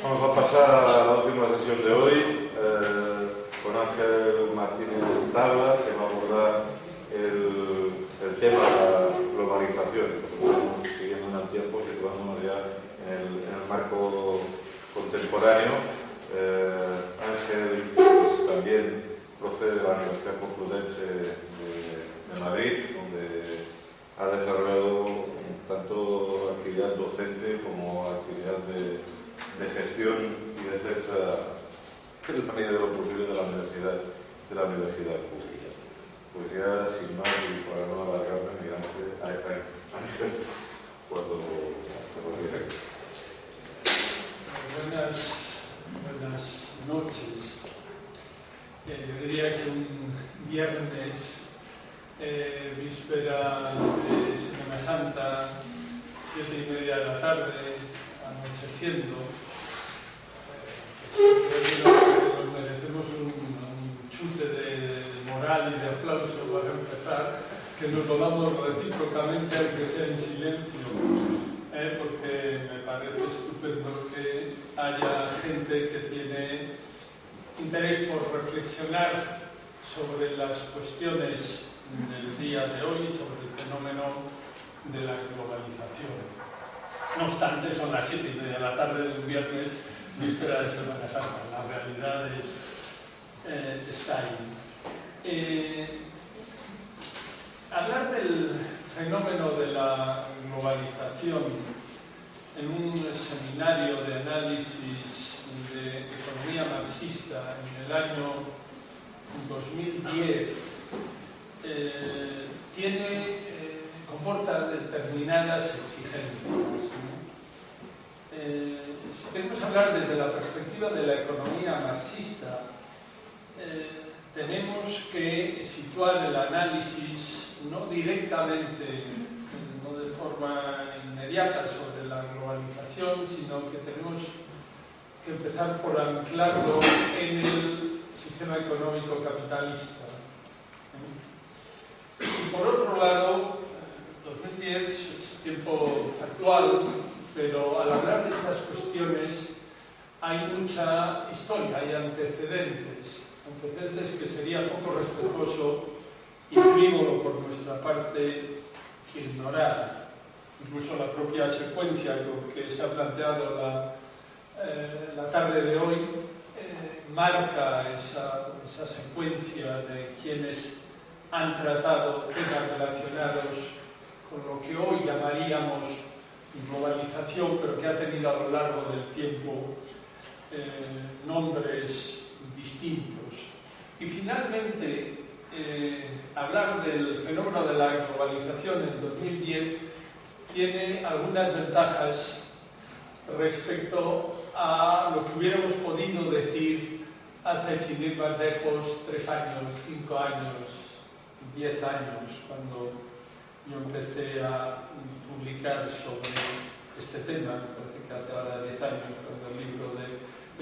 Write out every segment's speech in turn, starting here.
Vamos a pasar a la última sesión de hoy con Ángel Martínez Tablas, que va a abordar el tema de la globalización. Estamos siguiendo en el tiempo, situándonos ya en el marco contemporáneo. Ángel pues, también procede de la Universidad Complutense de Madrid, donde ha desarrollado tanto actividad docente como actividad de gestión y defensa en la medida de lo posible de la universidad pública. Pues ya sin más y para no alargarme, digamos que Ángel, cuando quiera. Buenas noches. Yo diría que un viernes, víspera de Semana Santa, 7:30 de la tarde, anocheciendo, nos merecemos un chute de moral y de aplauso para empezar, que nos lo damos recíprocamente, aunque sea en silencio, porque me parece estupendo que haya gente que tiene interés por reflexionar sobre las cuestiones del día de hoy, sobre el fenómeno de la globalización. No obstante, son las 7:30 de la tarde de un viernes, víspera de Semana Santa. La realidad está ahí. Hablar del fenómeno de la globalización en un seminario de análisis de economía marxista en el año 2010 comporta determinadas exigencias. Si queremos hablar desde la perspectiva de la economía marxista, tenemos que situar el análisis no directamente, no de forma inmediata sobre la globalización, sino que tenemos que empezar por anclarlo en el sistema económico capitalista. Y por otro lado, 2010 es tiempo actual, pero al hablar de estas cuestiones hay mucha historia, hay antecedentes que sería poco respetuoso y frívolo por nuestra parte ignorar. Incluso la propia secuencia que se ha planteado la tarde de hoy marca esa secuencia de quienes han tratado temas relacionados con lo que hoy llamaríamos globalización, pero que ha tenido a lo largo del tiempo nombres distintos. Y finalmente, hablar del fenómeno de la globalización en 2010 tiene algunas ventajas respecto a lo que hubiéramos podido decir hace, sin ir más lejos, 3 años, 5 años, 10 años, cuando yo empecé a publicar sobre este tema. Me parece que hace ahora 10 años, cuando el libro de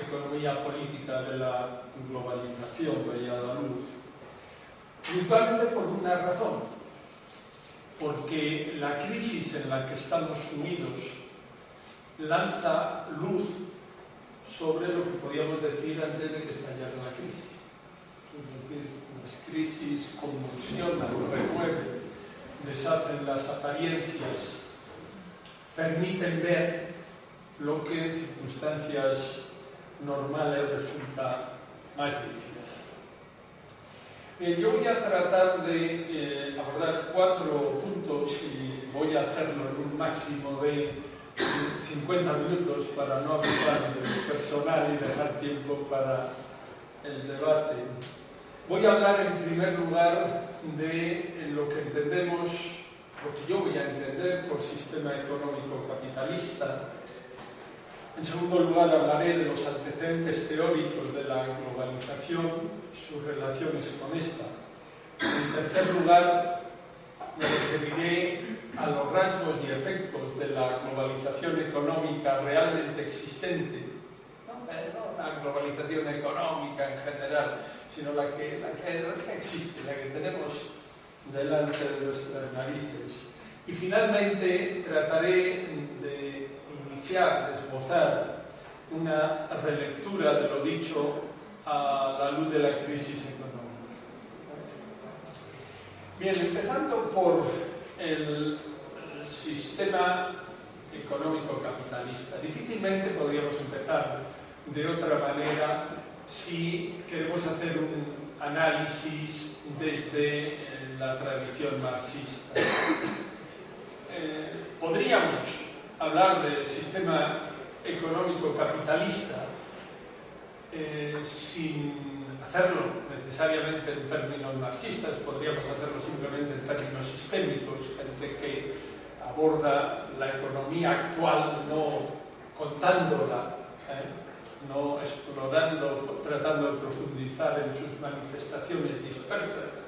Economía Política de la Globalización veía la luz. Principalmente por una razón, porque la crisis en la que estamos sumidos lanza luz sobre lo que podíamos decir antes de que estallara la crisis. Es decir, las crisis convulsionan, remueven, deshacen las apariencias, permiten ver lo que en circunstancias normales resulta más difícil. Yo voy a tratar de abordar 4 puntos y voy a hacerlo en un máximo de 50 minutos para no abusar del personal y dejar tiempo para el debate. Voy a hablar en primer lugar de lo que entendemos, lo que yo voy a entender por sistema económico capitalista. En segundo lugar, hablaré de los antecedentes teóricos de la globalización y sus relaciones con esta. En tercer lugar, me referiré a los rasgos y efectos de la globalización económica realmente existente. No la globalización económica en general, sino la que existe, la que tenemos delante de nuestras narices. Y finalmente trataré de esbozar una relectura de lo dicho a la luz de la crisis económica. Bien, empezando por el sistema económico capitalista. Difícilmente podríamos empezar de otra manera si queremos hacer un análisis desde la tradición marxista. Podríamos hablar del sistema económico capitalista sin hacerlo necesariamente en términos marxistas, podríamos hacerlo simplemente en términos sistémicos, gente que aborda la economía actual no contándola, no explorando, tratando de profundizar en sus manifestaciones dispersas,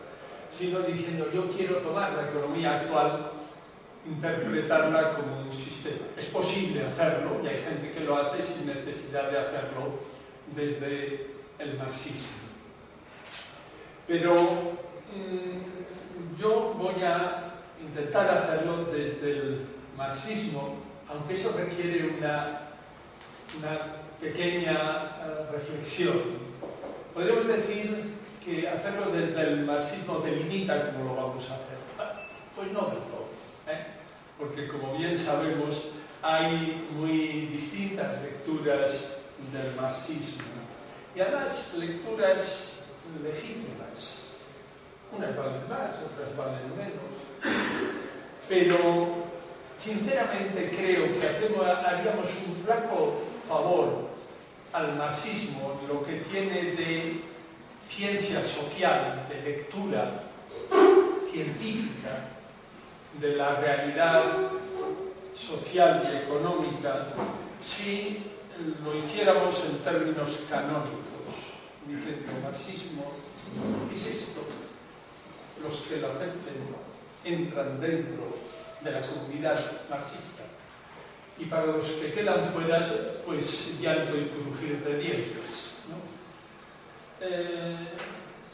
sino diciendo yo quiero tomar la economía actual, interpretarla como un sistema. Es posible hacerlo y hay gente que lo hace sin necesidad de hacerlo desde el marxismo. Pero yo voy a intentar hacerlo desde el marxismo, aunque eso requiere una pequeña reflexión. Podríamos decir que hacerlo desde el marxismo delimita cómo lo vamos a hacer. Pues no del todo, porque como bien sabemos hay muy distintas lecturas del marxismo y además lecturas legítimas. Unas valen más, otras valen menos. Pero sinceramente creo que haríamos un flaco favor al marxismo, lo que tiene de ciencia social, de lectura científica de la realidad social y económica, si lo hiciéramos en términos canónicos, diciendo marxismo, ¿qué es esto? Los que lo acepten entran dentro de la comunidad marxista y para los que quedan fuera, pues llanto y crujir de dientes, ¿no?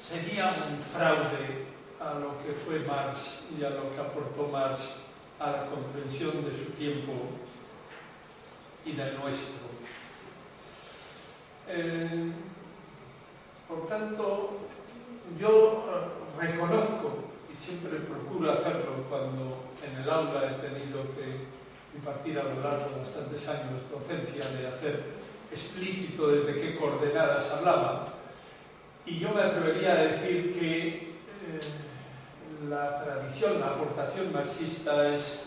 Sería un fraude a lo que fue Marx y a lo que aportó Marx a la comprensión de su tiempo y del nuestro. Por tanto, yo reconozco, y siempre procuro hacerlo cuando en el aula he tenido que impartir a lo largo de bastantes años docencia, de hacer explícito desde qué coordenadas hablaba, y yo me atrevería a decir que la tradición, la aportación marxista es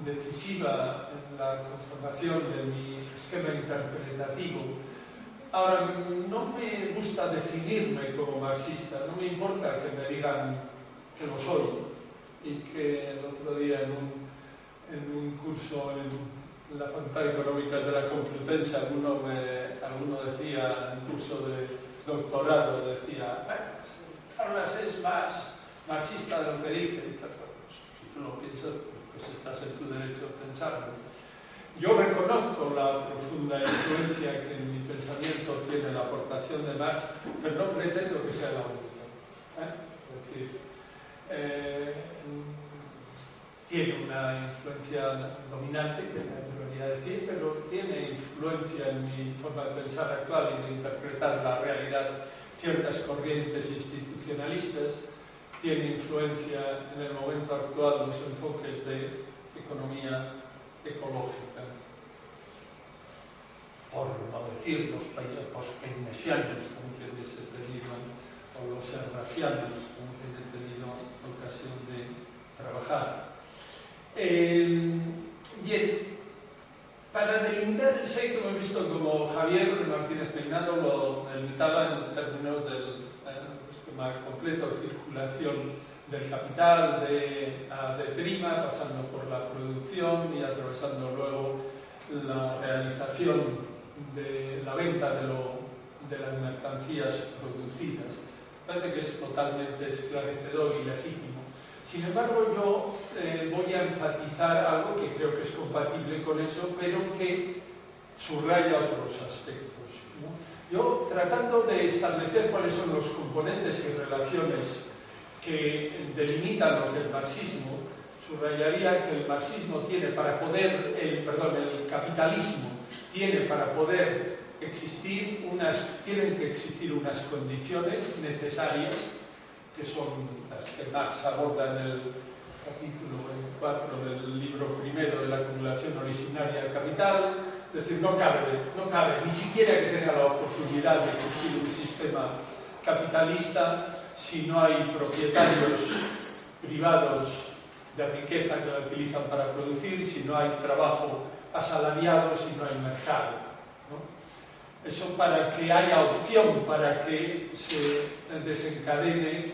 decisiva en la conformación de mi esquema interpretativo. Ahora, no me gusta definirme como marxista, no me importa que me digan que lo soy, y que el otro día en un curso en la Facultad de Económicas de la Complutense alguno decía, en un curso de doctorado, decía, Carlas es más marxista de lo que dice, y tal, pues, si tú lo piensas, pues estás en tu derecho de pensarlo. Yo reconozco la profunda influencia que en mi pensamiento tiene la aportación de Marx, pero no pretendo que sea la única. Es decir, tiene una influencia dominante, me atrevería a decir, pero tiene influencia en mi forma de pensar actual y de interpretar la realidad, ciertas corrientes institucionalistas, tiene influencia en el momento actual los enfoques de economía ecológica, por no decir los keynesianos, con quienes he tenido, o los serrafianos, con quienes he tenido ocasión de trabajar. Bien, para delimitar el sector hemos visto como Javier Martínez Peinado lo delimitaba en términos del esquema completo de circulación del capital de A de prima, pasando por la producción y atravesando luego la realización de la venta de las mercancías producidas. Parece que es totalmente esclarecedor y legítimo. Sin embargo, yo voy a enfatizar algo que creo que es compatible con eso, pero que subraya otros aspectos, ¿no? Yo, tratando de establecer cuáles son los componentes y relaciones que delimitan lo que es marxismo, subrayaría que el marxismo tiene para poder, el capitalismo tiene para poder existir tienen que existir unas condiciones necesarias, que son las que Marx aborda en el capítulo 4 del libro primero de la acumulación originaria del capital. Es decir, no cabe ni siquiera que tenga la oportunidad de existir un sistema capitalista si no hay propietarios privados de riqueza que la utilizan para producir, si no hay trabajo asalariado, si no hay mercado, ¿no? Eso para que haya opción, para que se desencadene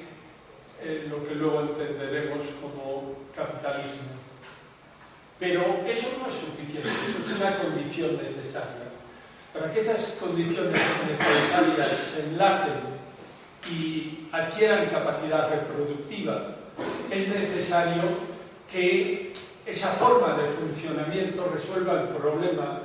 lo que luego entenderemos como capitalismo. Pero eso no es suficiente, eso es una condición necesaria. Para que esas condiciones necesarias se enlacen y adquieran capacidad reproductiva, es necesario que esa forma de funcionamiento resuelva el problema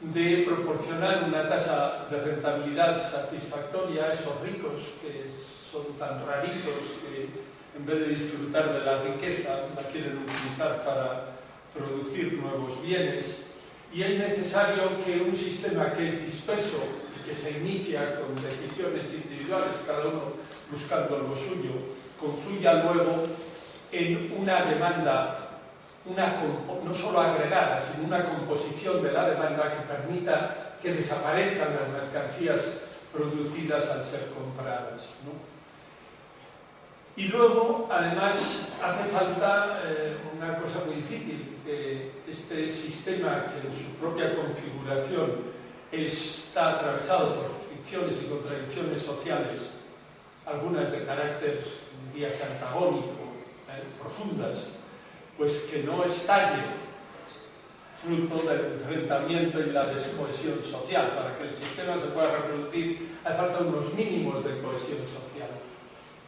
de proporcionar una tasa de rentabilidad satisfactoria a esos ricos que son tan raritos que en vez de disfrutar de la riqueza la quieren utilizar para producir nuevos bienes. Y es necesario que un sistema que es disperso y que se inicia con decisiones individuales, cada uno buscando lo suyo, confluya luego en una demanda, no solo agregada, sino una composición de la demanda que permita que desaparezcan las mercancías producidas al ser compradas, ¿no? Y luego, además, hace falta una cosa muy difícil, que este sistema, que en su propia configuración está atravesado por fricciones y contradicciones sociales, algunas de carácter, diríase, antagónico, profundas, pues que no estalle fruto del enfrentamiento y la descohesión social. Para que el sistema se pueda reproducir, hace falta unos mínimos de cohesión social.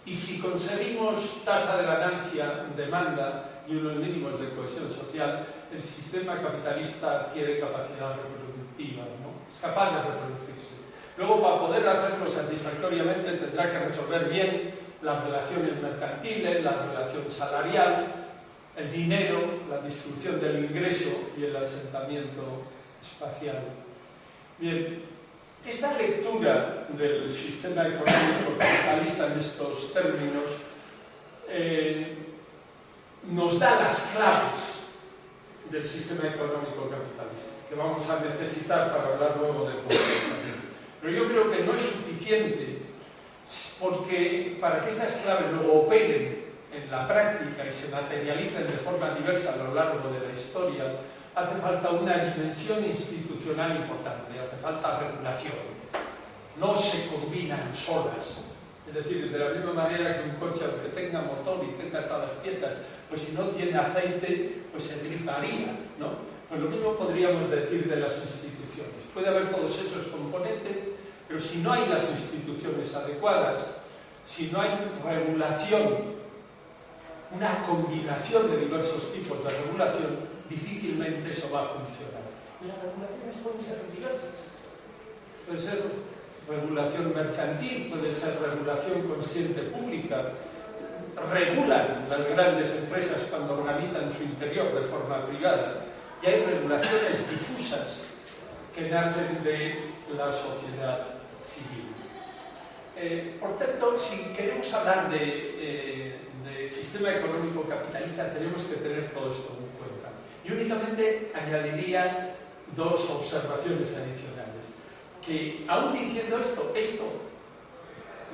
Y si conseguimos tasa de ganancia, demanda y unos mínimos de cohesión social, el sistema capitalista adquiere capacidad reproductiva, ¿no? Es capaz de reproducirse. Luego, para poder hacerlo satisfactoriamente, tendrá que resolver bien las relaciones mercantiles, la relación salarial, el dinero, la distribución del ingreso y el asentamiento espacial. Bien, esta lectura del sistema económico capitalista en estos términos nos da las claves del sistema económico capitalista, que vamos a necesitar para hablar luego de comportamiento. Pero yo creo que no es suficiente, porque para que estas claves luego operen en la práctica y se materialicen de forma diversa a lo largo de la historia, hace falta una dimensión institucional importante, hace falta regulación. No se combinan solas. Es decir, de la misma manera que un coche, aunque tenga motor y tenga todas las piezas, pues si no tiene aceite, pues se griparía, ¿no? Pues lo mismo podríamos decir de las instituciones. Puede haber todos esos componentes, pero si no hay las instituciones adecuadas, si no hay regulación, una combinación de diversos tipos de regulación, difícilmente eso va a funcionar. Y las regulaciones pueden ser diversas. Puede ser regulación mercantil, puede ser regulación consciente pública. Regulan las grandes empresas cuando organizan su interior de forma privada. Y hay regulaciones difusas que nacen de la sociedad civil. Por tanto, si queremos hablar de sistema económico capitalista, tenemos que tener todo esto en cuenta. Y únicamente añadiría dos observaciones adicionales. Que aún diciendo esto,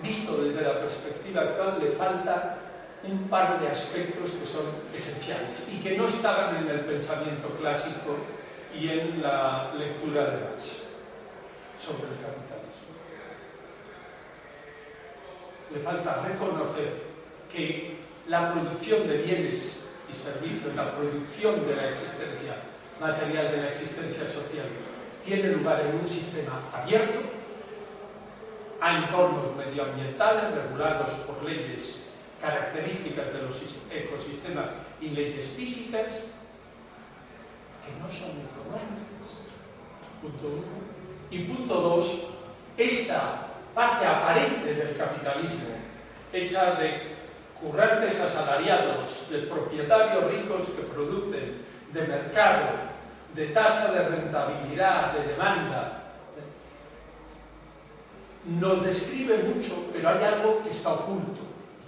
visto desde la perspectiva actual, le falta un par de aspectos que son esenciales y que no estaban en el pensamiento clásico y en la lectura de Marx sobre el capitalismo. Le falta reconocer que la producción de bienes y servicios, la producción de la existencia material, de la existencia social, tiene lugar en un sistema abierto, a entornos medioambientales regulados por leyes características de los ecosistemas y leyes físicas que no son económicas. Punto 1. Y punto 2, esta parte aparente del capitalismo, hecha de currantes asalariados, de propietarios ricos que producen, de mercado, de tasa de rentabilidad, de demanda, nos describe mucho, pero hay algo que está oculto,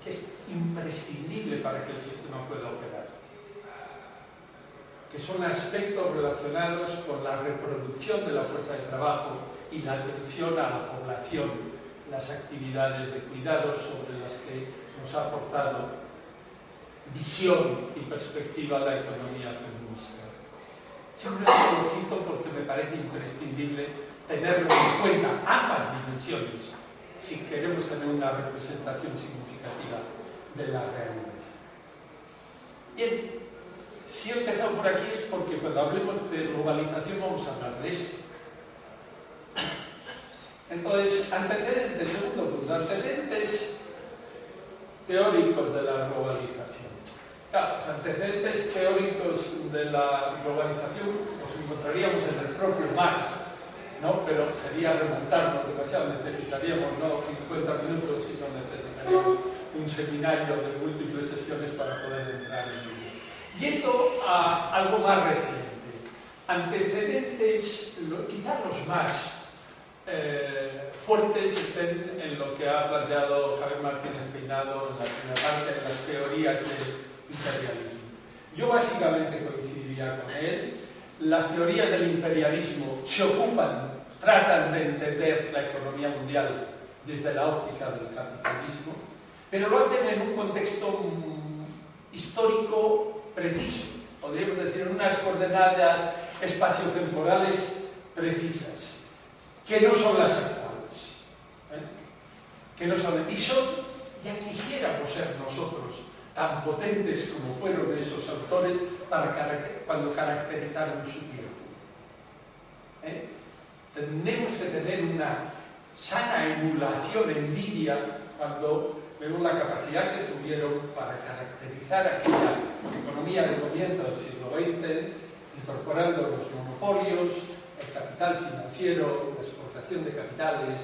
que es imprescindible para que el sistema pueda operar, que son aspectos relacionados con la reproducción de la fuerza de trabajo y la atención a la población, las actividades de cuidado sobre las que nos ha aportado visión y perspectiva la economía feminista. Siempre lo cito porque me parece imprescindible tenerlo en cuenta, ambas dimensiones, si queremos tener una representación significativa de la realidad. Bien, si he empezado por aquí es porque cuando hablemos de globalización vamos a hablar de esto. Entonces, antecedentes, segundo punto, antecedentes teóricos de la globalización. Claro, los antecedentes teóricos de la globalización los encontraríamos en el propio Marx, ¿no? Pero sería remontarnos demasiado, necesitaríamos no 50 minutos, sino necesitaríamos un seminario de múltiples sesiones para poder entrar en ello. Yendo a algo más reciente, antecedentes, quizás los más fuertes estén en lo que ha planteado Javier Martínez Peinado en la primera parte, en las teorías del imperialismo. Yo básicamente coincidiría con él. Las teorías del imperialismo se ocupan, tratan de entender la economía mundial desde la óptica del capitalismo, pero lo hacen en un contexto histórico preciso, podríamos decir en unas coordenadas espaciotemporales precisas, que no son las actuales, que no son, y son, ya quisiéramos ser nosotros tan potentes como fueron esos autores cuando caracterizaron su tiempo. Tenemos que tener una sana emulación, envidia, cuando vemos la capacidad que tuvieron para caracterizar aquella economía de comienzo del siglo XX, incorporando los monopolios, el capital financiero, la exportación de capitales,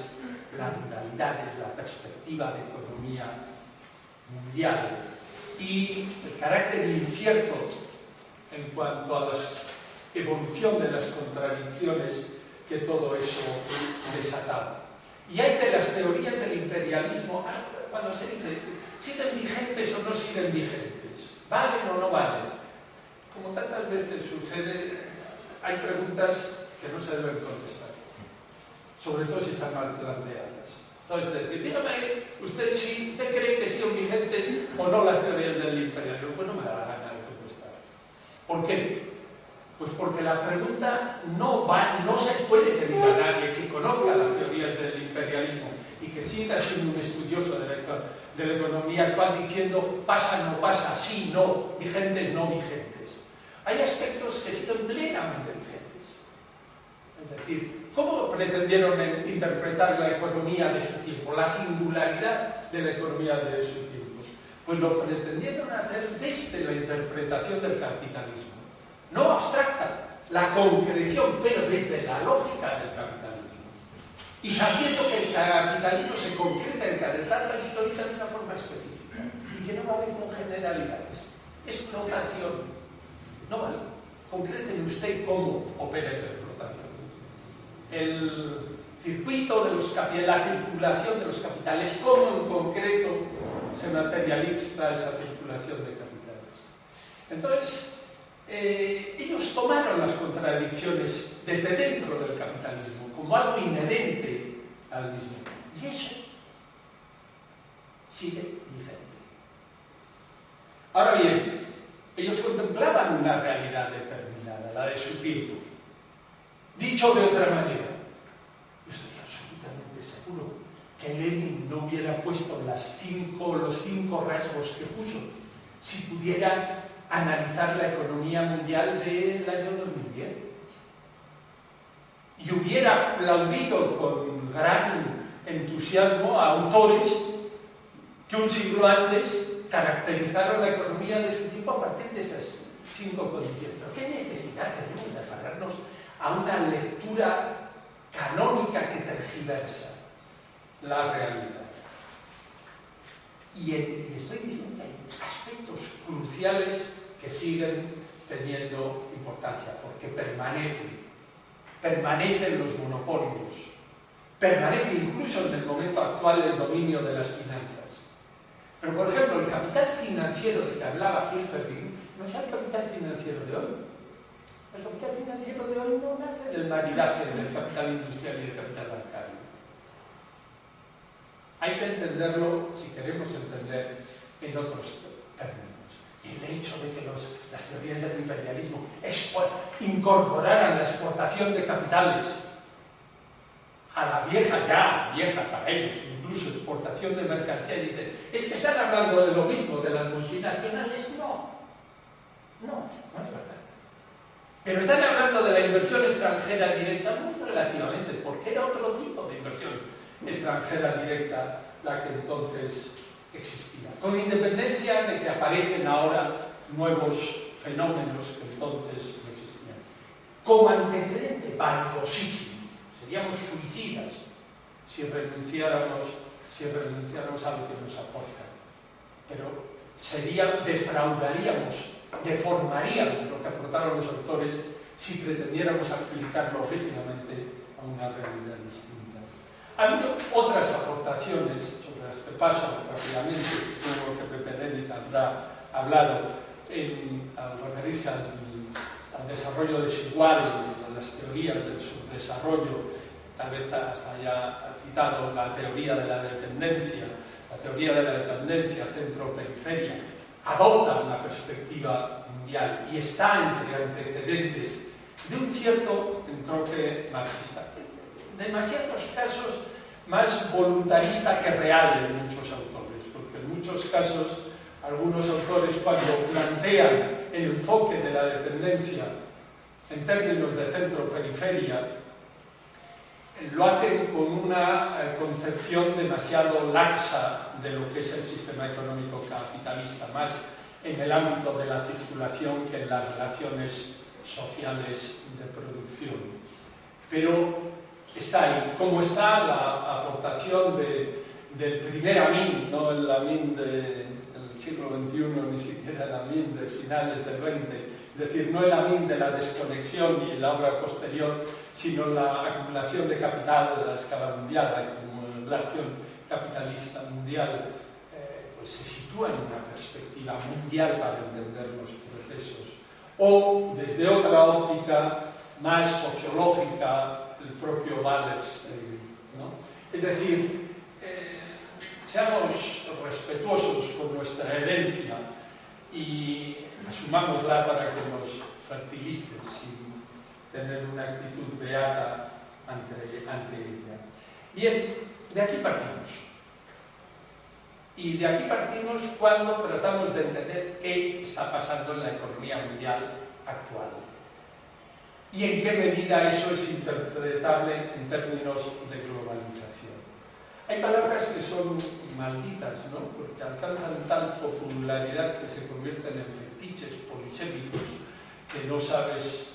las ruralidades, la perspectiva de economía mundial y el carácter incierto en cuanto a la evolución de las contradicciones que todo eso desataba. Y hay de las teorías del imperialismo, cuando se dice, ¿siguen vigentes o no siguen vigentes? ¿Valen o no valen? Como tantas veces sucede, hay preguntas que no se deben contestar, sobre todo si están mal planteadas. Entonces, decir, dígame usted si usted cree que siguen vigentes o no las teorías del imperialismo. Pues no me da la gana de contestar. ¿Por qué? Pues porque la pregunta no se puede pedir a nadie que conozca las teorías del imperialismo y que siga siendo un estudioso de la economía actual diciendo pasa, no pasa, sí, no, vigentes, no vigentes. Hay aspectos que siguen plenamente vigentes. Es decir, ¿cómo pretendieron interpretar la economía de su tiempo, la singularidad de la economía de su tiempo? Pues lo pretendieron hacer desde la interpretación del capitalismo. No abstracta, la concreción, pero desde la lógica del capitalismo. Y sabiendo que el capitalismo se concreta en cada etapa histórica de una forma específica y que no va a haber con generalidades. Explotación. No vale. Concreten usted cómo opera esa explotación. El circuito de la circulación de los capitales, cómo en concreto se materializa esa circulación de capitales. Entonces, ellos tomaron las contradicciones desde dentro del capitalismo como algo inherente al mismo. Y eso sigue vigente. Ahora bien, ellos contemplaban una realidad determinada, la de su tiempo. Dicho de otra manera, yo estoy absolutamente seguro que Lenin no hubiera puesto los cinco rasgos que puso si pudiera analizar la economía mundial del año 2010 y hubiera aplaudido con gran entusiasmo a autores que un siglo antes caracterizaron la economía de su tiempo a partir de esas 5 condiciones. ¿Pero qué necesidad tenemos de aferrarnos a una lectura canónica que tergiversa la realidad? Y estoy diciendo que hay aspectos cruciales que siguen teniendo importancia. importancia, porque permanecen los monopolios, permanece incluso en el momento actual el dominio de las finanzas. Pero, por ejemplo, el capital financiero de que hablaba Hilferding no es el capital financiero de hoy. El capital financiero de hoy no nace del maridaje del capital industrial y del capital bancario. Hay que entenderlo, si queremos entender, en otros términos. Y el hecho de que las teorías del imperialismo incorporaran la exportación de capitales a la vieja para ellos, incluso exportación de mercancía, y dicen, es que están hablando de lo mismo, de las multinacionales. No es verdad. Pero están hablando de la inversión extranjera directa muy relativamente, porque era otro tipo de inversión extranjera directa la que entonces existía. Con independencia de que aparecen ahora nuevos fenómenos que entonces no existían. Como antecedente valiosísimo, seríamos suicidas si renunciáramos a lo que nos aporta. Pero defraudaríamos, deformaríamos lo que aportaron los autores si pretendiéramos aplicarlo rígidamente a una realidad distinta. Ha habido otras aportaciones sobre las que paso rápidamente, como lo que Pepe Dennis habrá hablado al referirse al desarrollo desigual, a las teorías del subdesarrollo. Tal vez hasta haya citado la teoría de la dependencia. La teoría de la dependencia centro-periferia adopta una perspectiva mundial y está entre antecedentes de un cierto enfoque marxista. En demasiados casos más voluntarista que real en muchos autores, porque en muchos casos algunos autores, cuando plantean el enfoque de la dependencia en términos de centro-periferia, lo hacen con una concepción demasiado laxa de lo que es el sistema económico capitalista, más en el ámbito de la circulación que en las relaciones sociales de producción. Pero está ahí, como está la aportación del primer Amin, no el Amin del siglo XXI, ni siquiera el Amin de finales del XX, es decir, no el Amin de la desconexión y la obra posterior, sino la acumulación de capital a escala mundial, la acumulación capitalista mundial, pues se sitúa en una perspectiva mundial para entender los procesos. O desde otra óptica más sociológica, el propio Wallerstein, ¿no? Es decir, seamos respetuosos con nuestra herencia y asumámosla para que nos fertilice sin tener una actitud beata ante ella. Bien, de aquí partimos. Y de aquí partimos cuando tratamos de entender qué está pasando en la economía mundial actual. Y en qué medida eso es interpretable en términos de globalización. Hay palabras que son malditas, ¿no? Porque alcanzan tal popularidad que se convierten en fetiches polisémicos que no sabes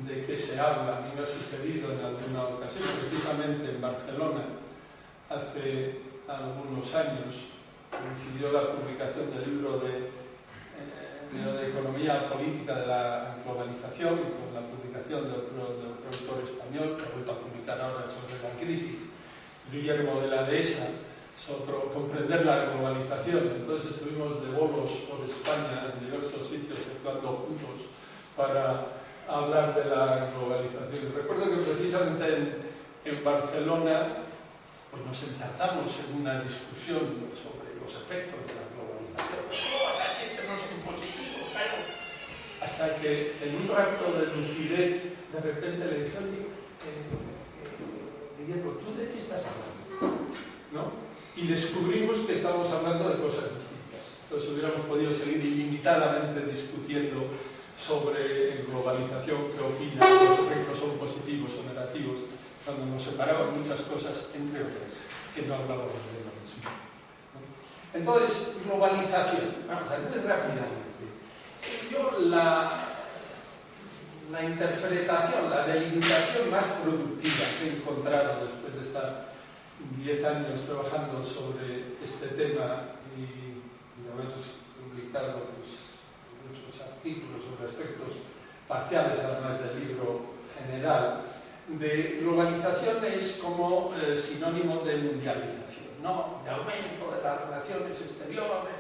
de qué se habla. A mí me ha sucedido en alguna ocasión, precisamente en Barcelona, hace algunos años, coincidió la publicación del libro de economía política de la globalización y con la publicación de otro autor español que ha vuelto a publicar ahora sobre la crisis, Guillermo de la Dehesa, sobre comprender la globalización. Entonces estuvimos de bolos por España en diversos sitios actuando juntos para hablar de la globalización. Y recuerdo que precisamente en Barcelona pues nos enzarzamos en una discusión sobre los efectos de la globalización. ¿Cómo vas a decir que no son positivos? Claro. Hasta que en un rato de lucidez de repente le dije, Guillermo, ¿tú de qué estás hablando? ¿No? Y descubrimos que estábamos hablando de cosas distintas. Entonces hubiéramos podido seguir ilimitadamente discutiendo sobre globalización, qué opinas, los efectos son positivos o negativos, cuando nos separaban muchas cosas, entre otras, que no hablábamos de lo mismo. Entonces, globalización, vamos a ver muy rápidamente. Yo la interpretación, la delimitación más productiva que he encontrado después de estar 10 años trabajando sobre este tema y haber publicado pues, muchos artículos sobre aspectos parciales además del libro general, de globalización es como sinónimo de mundialización, ¿no? De aumento de las relaciones exteriores.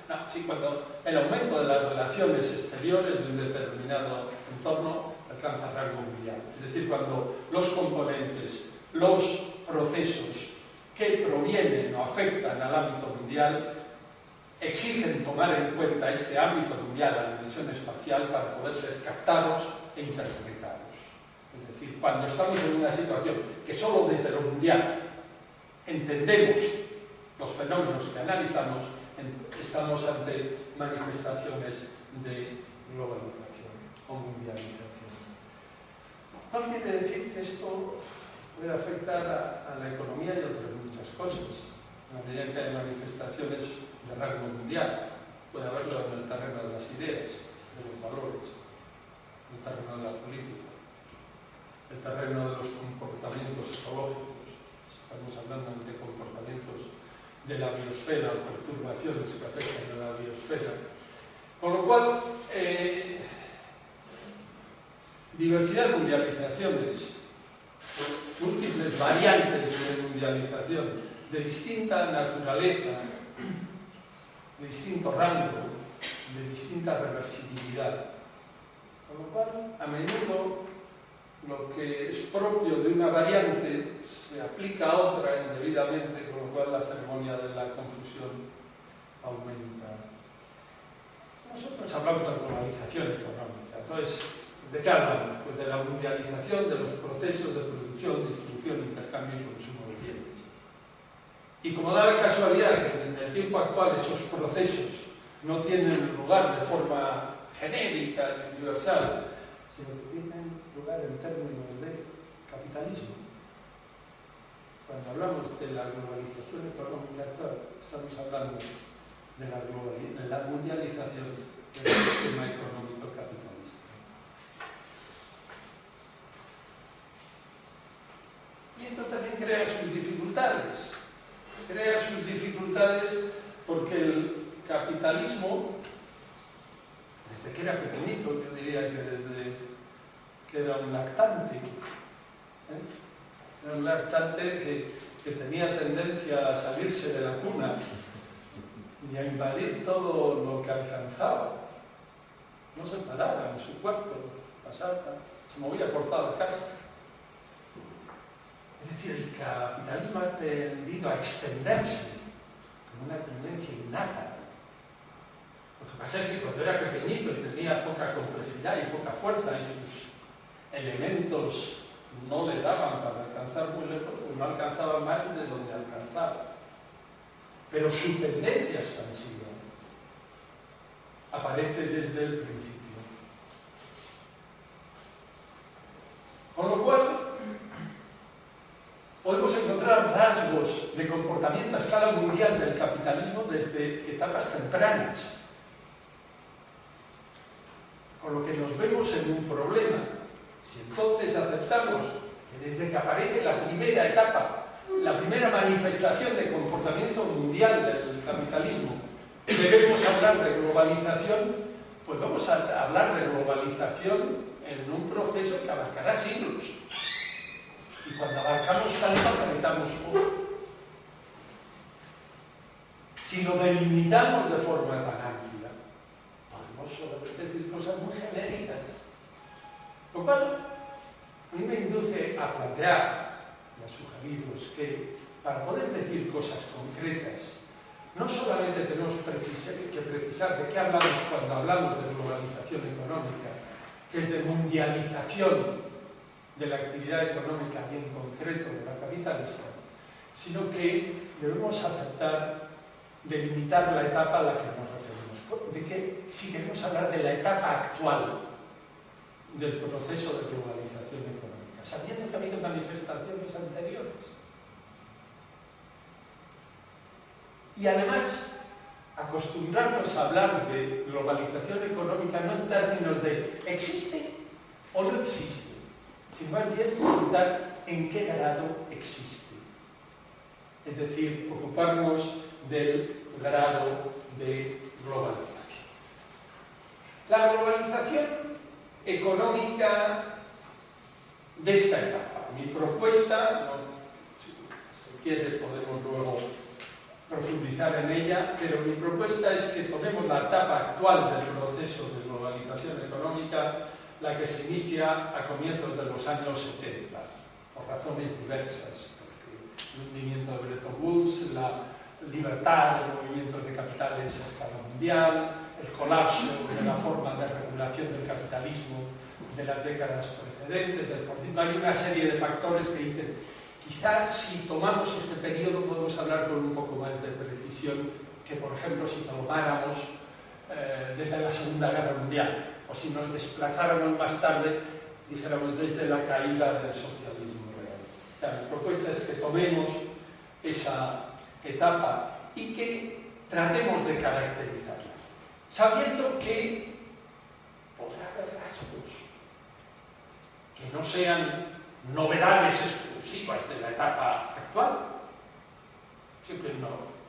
No, sí, cuando el aumento de las relaciones exteriores de un determinado entorno alcanza rango mundial. Es decir, cuando los componentes, los procesos que provienen o afectan al ámbito mundial exigen tomar en cuenta este ámbito mundial, la dimensión espacial, para poder ser captados e interpretados. Es decir, cuando estamos en una situación que solo desde lo mundial entendemos los fenómenos que analizamos, estamos ante manifestaciones de globalización o mundialización. No quiere decir que esto pueda afectar a la economía y otras muchas cosas. En la medida en que hay manifestaciones de rango mundial, puede haberlo en el terreno de las ideas, de los valores, en el terreno de la política, el terreno de los comportamientos ecológicos. Estamos hablando de comportamientos de la biosfera o perturbaciones que afectan a la biosfera. Con lo cual, diversidad de mundializaciones, múltiples variantes de mundialización, de distinta naturaleza, de distinto rango, de distinta reversibilidad. Con lo cual, a menudo, lo que es propio de una variante se aplica a otra indebidamente, con lo cual la ceremonia de la confusión aumenta. Nosotros hablamos de globalización económica. Entonces, ¿de qué hablamos? Pues de la mundialización de los procesos de producción, distribución, intercambio y consumo de bienes. Y como da la casualidad que en el tiempo actual esos procesos no tienen lugar de forma genérica y universal, sino que tienen lugar en términos de capitalismo. Cuando hablamos de la globalización económica actual, estamos hablando de la mundialización del sistema económico capitalista. Y esto también crea sus dificultades. Crea sus dificultades porque el capitalismo, desde que era pequeñito, yo diría que desde que era un lactante, era un lactante que tenía tendencia a salirse de la cuna y a invadir todo lo que alcanzaba. No se paraba en su cuarto, pasaba, se movía por toda la casa. Es decir, el capitalismo ha tendido a extenderse con una tendencia innata. Lo que pasa es que cuando era pequeñito y tenía poca complejidad y poca fuerza y sus elementos no le daban para alcanzar muy lejos, pues no alcanzaba más de donde alcanzaba. Pero su tendencia expansiva aparece desde el principio. Con lo cual, podemos encontrar rasgos de comportamiento a escala mundial del capitalismo desde etapas tempranas. Con lo que nos vemos en un problema. Si entonces aceptamos que desde que aparece la primera etapa, la primera manifestación de comportamiento mundial del capitalismo, debemos hablar de globalización, pues vamos a hablar de globalización en un proceso que abarcará siglos. Y cuando abarcamos tanto, apretamos poco. Si lo delimitamos de forma tan amplia, podemos solamente decir cosas muy genéricas. Lo cual a mí me induce a plantear, y a sugeriros, que para poder decir cosas concretas, no solamente tenemos que precisar de qué hablamos cuando hablamos de globalización económica, que es de mundialización de la actividad económica y en concreto de la capitalista, sino que debemos aceptar delimitar la etapa a la que nos referimos. De que si queremos hablar de la etapa actual del proceso de globalización económica, sabiendo que ha habido manifestaciones anteriores. Y además, acostumbrarnos a hablar de globalización económica no en términos de ¿existe o no existe?, sino más bien preguntar en qué grado existe. Es decir, ocuparnos del grado de globalización. La globalización económica de esta etapa. Mi propuesta, si se quiere podemos luego profundizar en ella, pero mi propuesta es que tomemos la etapa actual del proceso de globalización económica, la que se inicia a comienzos de los años 70, por razones diversas, porque el hundimiento de Bretton Woods, la libertad de movimientos de capitales a escala mundial, el colapso de la forma de regulación del capitalismo de las décadas precedentes, del Fordismo. Hay una serie de factores que dicen, quizá si tomamos este periodo podemos hablar con un poco más de precisión que, por ejemplo, si tomáramos desde la Segunda Guerra Mundial, o si nos desplazáramos más tarde, dijéramos, desde la caída del socialismo real. O sea, mi propuesta es que tomemos esa etapa y que tratemos de caracterizarla, sabiendo que podrá haber rasgos que no sean novedades exclusivas de la etapa actual,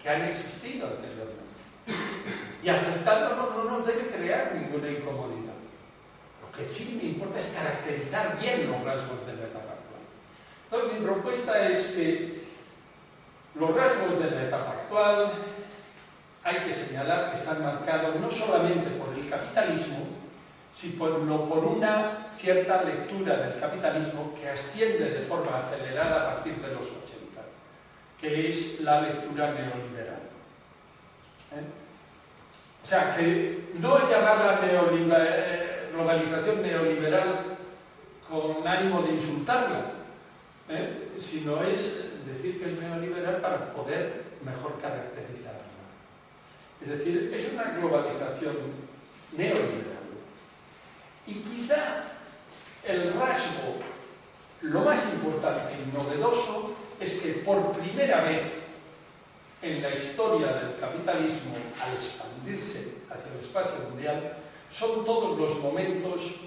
que han existido anteriormente. Y aceptándolo no nos debe crear ninguna incomodidad. Lo que sí me importa es caracterizar bien los rasgos de la etapa actual. Entonces, mi propuesta es que los rasgos de la etapa actual hay que señalar que están marcados no solamente por el capitalismo, sino por una cierta lectura del capitalismo que asciende de forma acelerada a partir de los 80, que es la lectura neoliberal. O sea, que no llamarla globalización neoliberal con ánimo de insultarla, sino es decir que es neoliberal para poder mejor caracterizarla. Es decir, es una globalización neoliberal. Y quizá el rasgo, lo más importante y novedoso, es que por primera vez en la historia del capitalismo, al expandirse hacia el espacio mundial, son todos los momentos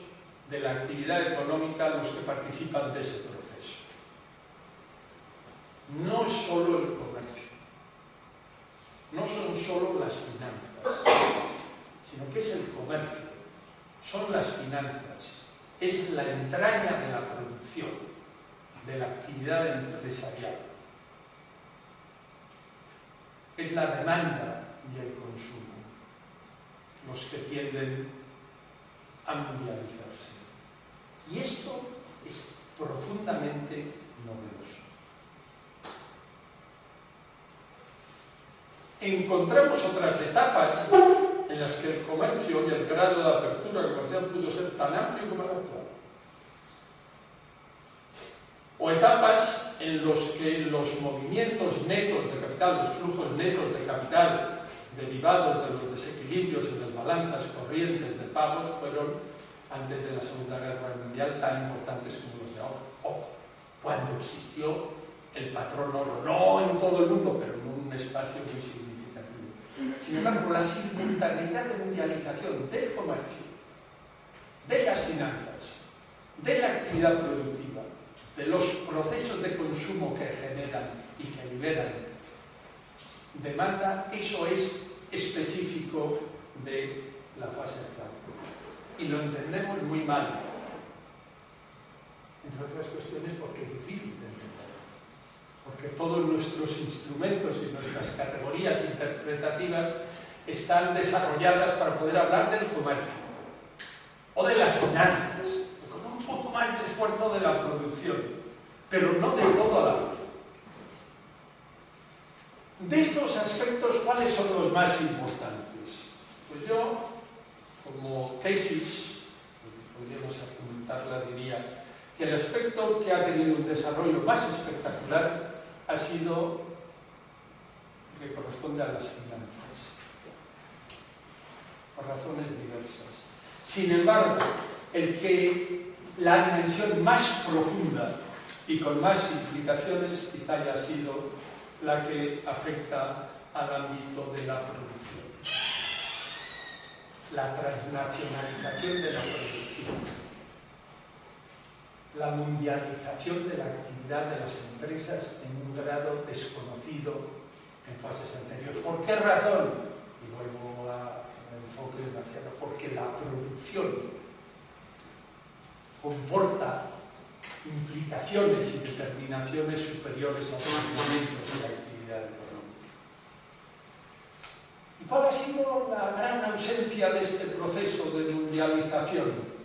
de la actividad económica los que participan de ese proceso. No es solo el comercio, no son solo las finanzas, sino que es el comercio, son las finanzas, es la entraña de la producción, de la actividad empresarial. Es la demanda y el consumo los que tienden a mundializarse. Y esto es profundamente novedoso. Encontramos otras etapas en las que el comercio y el grado de apertura comercial pudo ser tan amplio como el actual. O etapas en las que los movimientos netos de capital, los flujos netos de capital derivados de los desequilibrios en las balanzas corrientes de pagos fueron, antes de la Segunda Guerra Mundial, tan importantes como los de ahora. O cuando existió el patrón oro, no en todo el mundo, pero en un espacio muy significativo. Sin embargo, la simultaneidad de mundialización del comercio, de las finanzas, de la actividad productiva, de los procesos de consumo que generan y que liberan demanda, eso es específico de la fase actual. Y lo entendemos muy mal, entre otras cuestiones porque es difícil de entender, porque todos nuestros instrumentos y nuestras categorías interpretativas están desarrolladas para poder hablar del comercio o de las finanzas, con un poco más de esfuerzo de la producción, pero no de todo a la vez. De estos aspectos, ¿cuáles son los más importantes? Pues yo, como tesis, podríamos argumentarla, diría que el aspecto que ha tenido un desarrollo más espectacular ha sido que corresponde a las finanzas, por razones diversas. Sin embargo, el que la dimensión más profunda y con más implicaciones quizá haya sido la que afecta al ámbito de la producción. La transnacionalización de la producción, la mundialización de la actividad de las empresas en un grado desconocido en fases anteriores. ¿Por qué razón? Y vuelvo al enfoque demasiado, porque la producción comporta implicaciones y determinaciones superiores a los fundamentos de la actividad económica. ¿Y cuál ha sido la gran ausencia de este proceso de mundialización?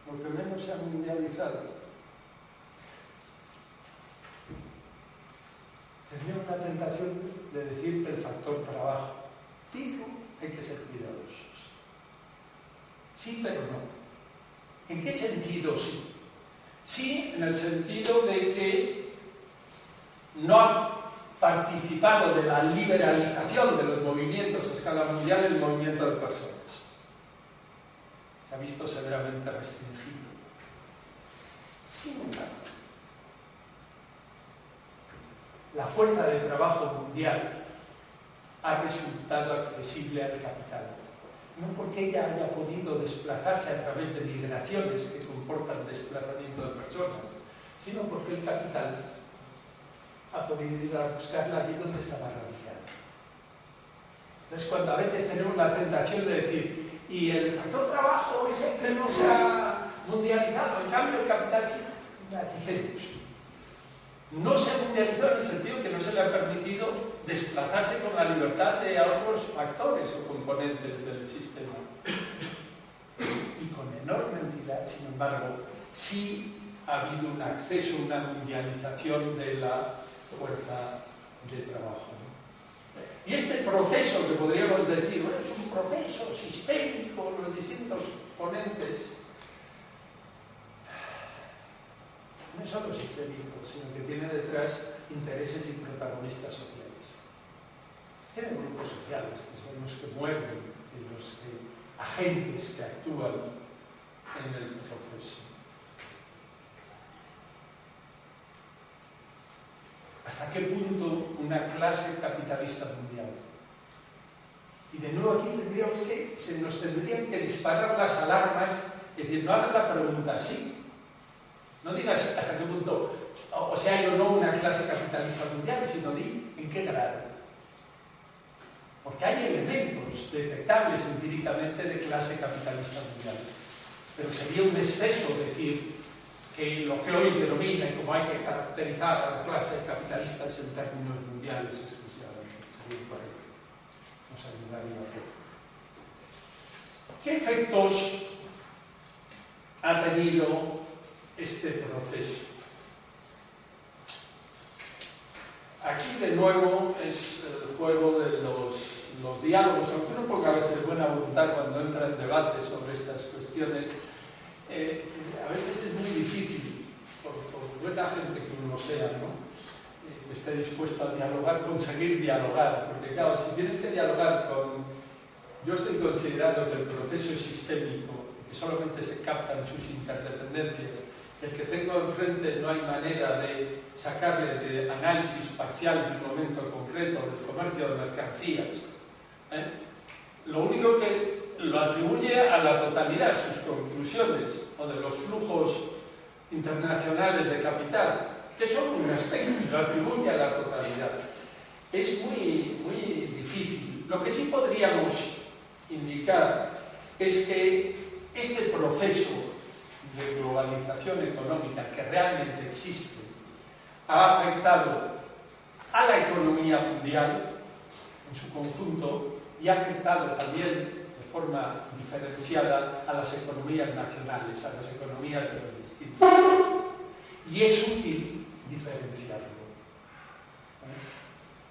Lo que menos se ha mundializado. Tenía una tentación de decir que el factor trabajo, pero hay que ser cuidadosos. Sí, pero no. ¿En qué sentido sí? Sí, en el sentido de que no ha participado de la liberalización de los movimientos a escala mundial el movimiento de personas. Se ha visto severamente restringido. Sin embargo, la fuerza de trabajo mundial ha resultado accesible al capital. No porque ella haya podido desplazarse a través de migraciones que comportan desplazamiento de personas, sino porque el capital ha podido ir a buscarla allí donde estaba radicada. Entonces, cuando a veces tenemos la tentación de decir, y el factor trabajo es el que no se ha mundializado, en cambio el capital sí, maticemos. No se ha mundializado en el sentido que no se le ha permitido desplazarse con la libertad de otros factores o componentes del sistema. Y con enorme entidad, sin embargo, sí ha habido un acceso, una mundialización de la fuerza de trabajo. Y este proceso, que podríamos decir, bueno, es un proceso sistémico, los distintos ponentes, no es solo sistémico, sino que tiene detrás intereses y protagonistas sociales. Tiene grupos sociales, que son los que mueven, y los agentes que actúan en el proceso. ¿Hasta qué punto una clase capitalista mundial? Y de nuevo aquí tendríamos que, se nos tendrían que disparar las alarmas, es decir, no hagan la pregunta así. No digas hasta qué punto, o sea, yo no una clase capitalista mundial, sino di en qué grado. Porque hay elementos detectables empíricamente de clase capitalista mundial. Pero sería un exceso decir que lo que hoy denomina y como hay que caracterizar a la clase capitalista es en términos mundiales exclusivamente. Sería incorrecto. Nos ayudaría poco. ¿Qué efectos ha tenido este proceso? Aquí de nuevo es el juego de los diálogos, aunque uno ponga a veces buena voluntad cuando entra en debate sobre estas cuestiones, a veces es muy difícil, por buena gente que uno sea, ¿no? Que esté dispuesto a dialogar, conseguir dialogar, porque claro, si tienes que dialogar con... Yo estoy considerando que el proceso es sistémico, que solamente se captan sus interdependencias. El que tengo enfrente no hay manera de sacarle de análisis parcial de un momento concreto del comercio de mercancías. Lo único que lo atribuye a la totalidad, sus conclusiones, o de los flujos internacionales de capital, que son un aspecto, y lo atribuye a la totalidad. Es muy, muy difícil. Lo que sí podríamos indicar es que este proceso de globalización económica que realmente existe ha afectado a la economía mundial en su conjunto y ha afectado también de forma diferenciada a las economías nacionales, a las economías de los distintos países. Y es útil diferenciarlo.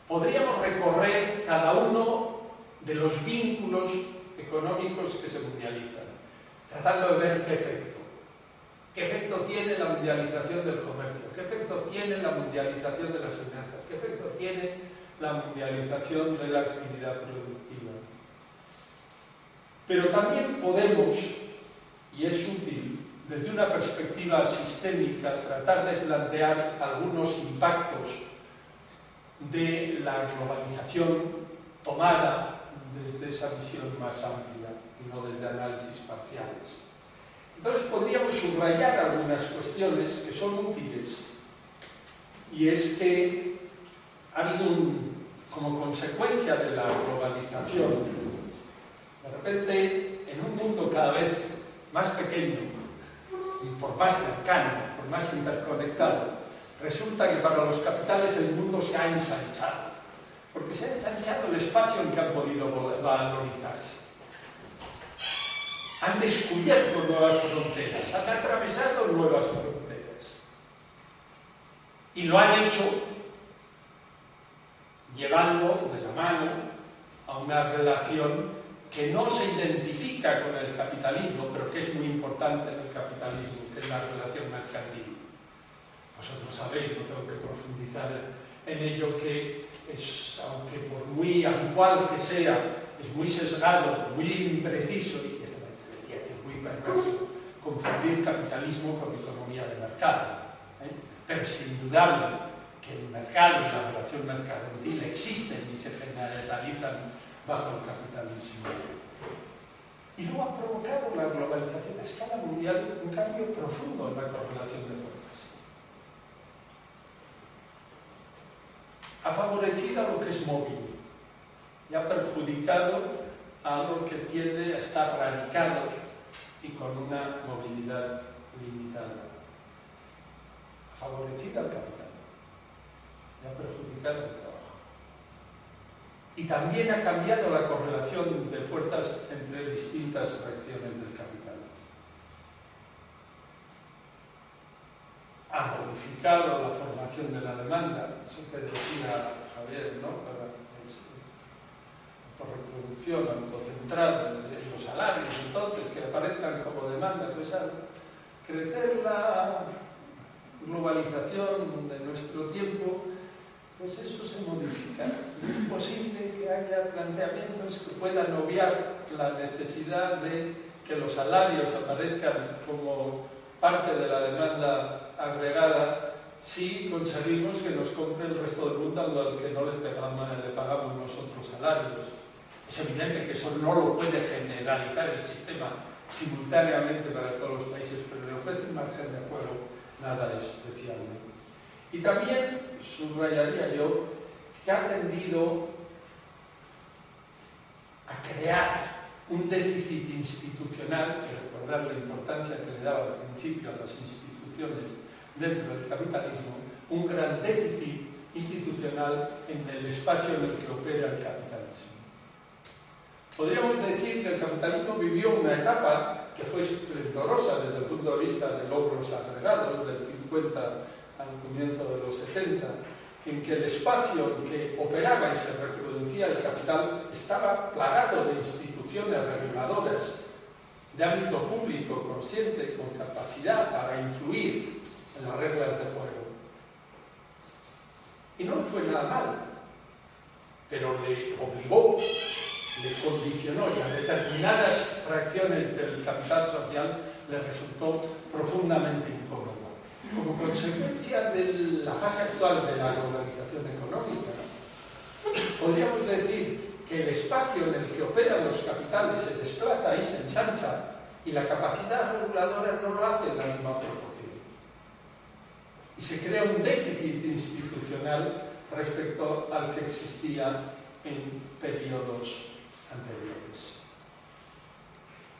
Podríamos recorrer cada uno de los vínculos económicos que se mundializan, tratando de ver qué efecto. ¿Qué efecto tiene la mundialización del comercio? ¿Qué efecto tiene la mundialización de las finanzas? ¿Qué efecto tiene la mundialización de la actividad productiva? Pero también podemos, y es útil, desde una perspectiva sistémica, tratar de plantear algunos impactos de la globalización tomada desde esa visión más amplia y no desde análisis parciales. Entonces podríamos subrayar algunas cuestiones que son útiles, y es que ha habido como consecuencia de la globalización, de repente en un mundo vez más pequeño y por más cercano, por más interconectado, resulta que para los capitales el mundo se ha ensanchado, porque se ha ensanchado el espacio en que han podido valorizarse. Han descubierto nuevas fronteras, han atravesado nuevas fronteras. Y lo han hecho llevando de la mano a una relación que no se identifica con el capitalismo, pero que es muy importante en el capitalismo, que es la relación mercantil. Vosotros sabéis, no tengo que profundizar en ello, que es, aunque por muy habitual que sea, es muy sesgado, muy impreciso y muy perverso confundir capitalismo con economía de mercado. Pero es indudable que el mercado y la relación mercantil existen y se generalizan bajo el capitalismo. Y luego ha provocado la globalización a escala mundial un cambio profundo en la correlación de fuerzas. Ha favorecido a lo que es móvil y ha perjudicado a lo que tiende a estar radicado y con una movilidad limitada. Ha favorecido al capital y ha perjudicado al trabajo. Y también ha cambiado la correlación de fuerzas entre distintas fracciones del capital. Ha modificado la formación de la demanda, eso que decía Javier, ¿no? Para autorreproducción, autocentrada en los salarios, entonces, que aparezcan como demanda, pues al crecer la globalización de nuestro tiempo, pues eso se modifica. Es imposible que haya planteamientos que puedan obviar la necesidad de que los salarios aparezcan como parte de la demanda agregada si conseguimos que nos compre el resto del mundo al que no le pagamos nosotros salarios. Es evidente que eso no lo puede generalizar el sistema simultáneamente para todos los países, pero le ofrece un margen de juego nada especial, ¿no? Y también subrayaría yo que ha tendido a crear un déficit institucional, y recordar la importancia que le daba al principio a las instituciones dentro del capitalismo, un gran déficit institucional en el espacio en el que opera el capitalismo. Podríamos decir que el capitalismo vivió una etapa que fue esplendorosa desde el punto de vista de logros agregados, del 50 al comienzo de los 70, en que el espacio en que operaba y se reproducía el capital estaba plagado de instituciones reguladoras de ámbito público, consciente, con capacidad para influir en las reglas de juego. Y no le fue nada mal, pero le obligó, le condicionó, y a determinadas fracciones del capital social le resultó profundamente incómodo. Como consecuencia de la fase actual de la globalización económica, podríamos decir que el espacio en el que operan los capitales se desplaza y se ensancha, y la capacidad reguladora no lo hace en la misma proporción. Y se crea un déficit institucional respecto al que existía en periodos anteriores.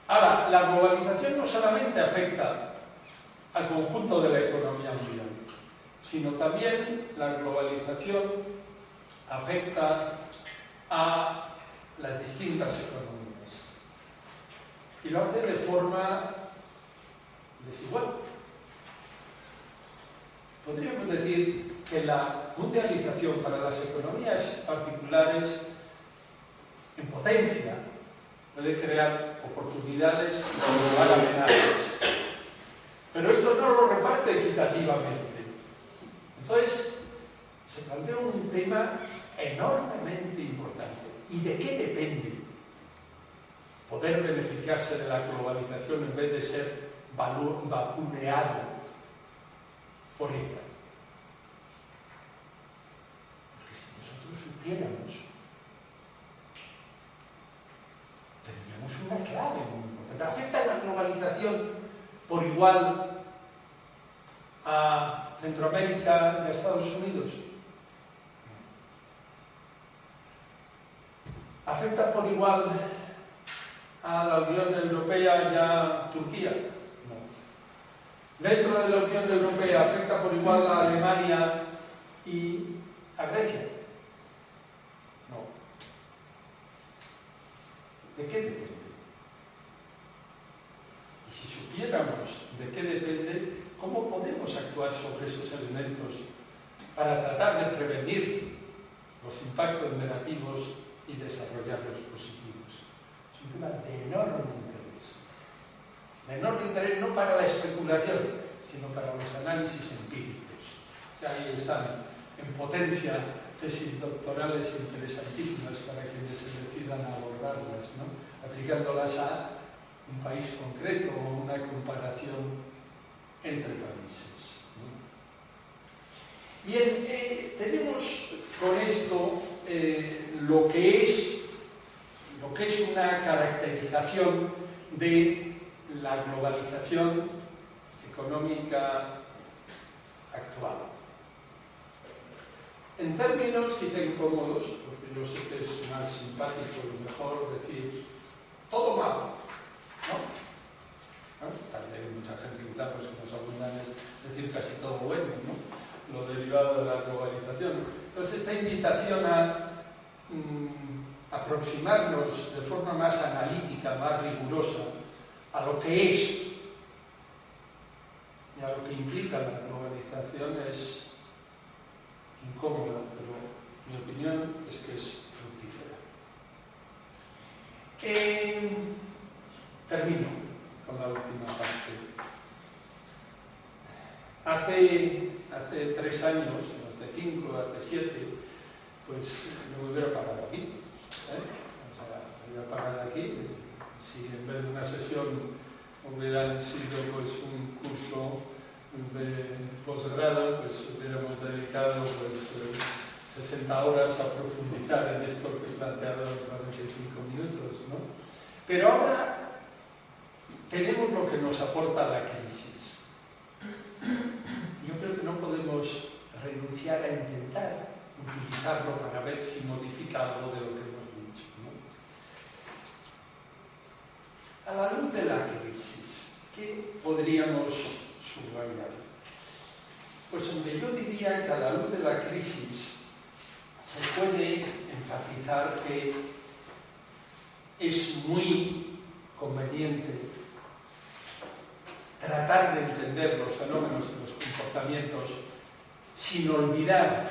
Ahora, la globalización no solamente afecta al conjunto de la economía mundial, sino también la globalización afecta a las distintas economías. Y lo hace de forma desigual. Podríamos decir que la mundialización para las economías particulares en potencia puede crear oportunidades y provocar amenazas. Pero esto no lo reparte equitativamente. Entonces, se plantea un tema enormemente importante. ¿Y de qué depende poder beneficiarse de la globalización en vez de ser vapuleado por ella? Porque si nosotros supiéramos, tendríamos una clave muy importante. ¿Afecta la globalización por igual a Centroamérica y a Estados Unidos? ¿Afecta por igual a la Unión Europea y a Turquía? No. ¿Dentro de la Unión Europea afecta por igual a Alemania y a Grecia? No. ¿De qué depende? Y si supiéramos de qué depende, ¿cómo podemos actuar sobre esos elementos para tratar de prevenir los impactos negativos y desarrollar los positivos? Es un tema de enorme interés. De enorme interés no para la especulación, sino para los análisis empíricos. O sea, ahí están en potencia tesis doctorales interesantísimas para quienes se decidan a abordarlas, ¿no? Aplicándolas a un país concreto o una comparación entre países, ¿no? Bien, tenemos con esto lo que es una caracterización de la globalización económica actual. En términos quizá incómodos, porque yo sé que es más simpático y mejor decir todo malo, ¿no? También hay mucha gente quizá pues, que nos abundan es decir casi todo bueno, ¿no? Lo derivado de la globalización. Entonces esta invitación a aproximarnos de forma más analítica, más rigurosa a lo que es y a lo que implica la globalización es incómoda, pero mi opinión es que es fructífera. Termino con la última parte. Hace 3 años, hace 5, hace 7, pues me hubiera parado aquí. O sea, me hubiera parado aquí. Si en vez de una sesión hubieran sido pues, un curso de posgrado, pues hubiéramos dedicado pues, 60 horas a profundizar en esto que he planteado en 45 minutos, ¿no? Pero ahora tenemos lo que nos aporta la crisis. Yo creo que no podemos renunciar a intentar utilizarlo para ver si modifica algo de lo que hemos dicho, ¿no? A la luz de la crisis, ¿qué podríamos subrayar? Pues hombre, yo diría que a la luz de la crisis se puede enfatizar que es muy conveniente tratar de entender los fenómenos y los comportamientos sin olvidar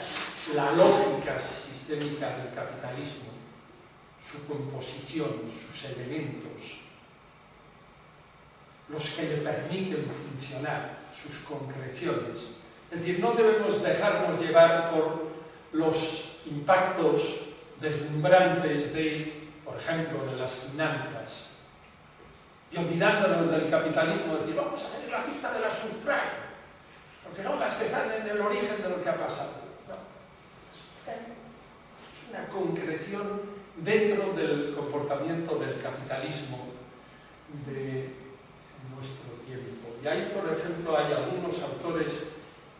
la lógica sistémica del capitalismo, su composición, sus elementos, los que le permiten funcionar, sus concreciones. Es decir, no debemos dejarnos llevar por los impactos deslumbrantes de, por ejemplo, de las finanzas, y olvidándonos del capitalismo, decir, vamos a seguir la pista de la subprime, porque son las que están en el origen de lo que ha pasado. No. Es una concreción dentro del comportamiento del capitalismo de nuestro tiempo. Y ahí, por ejemplo, hay algunos autores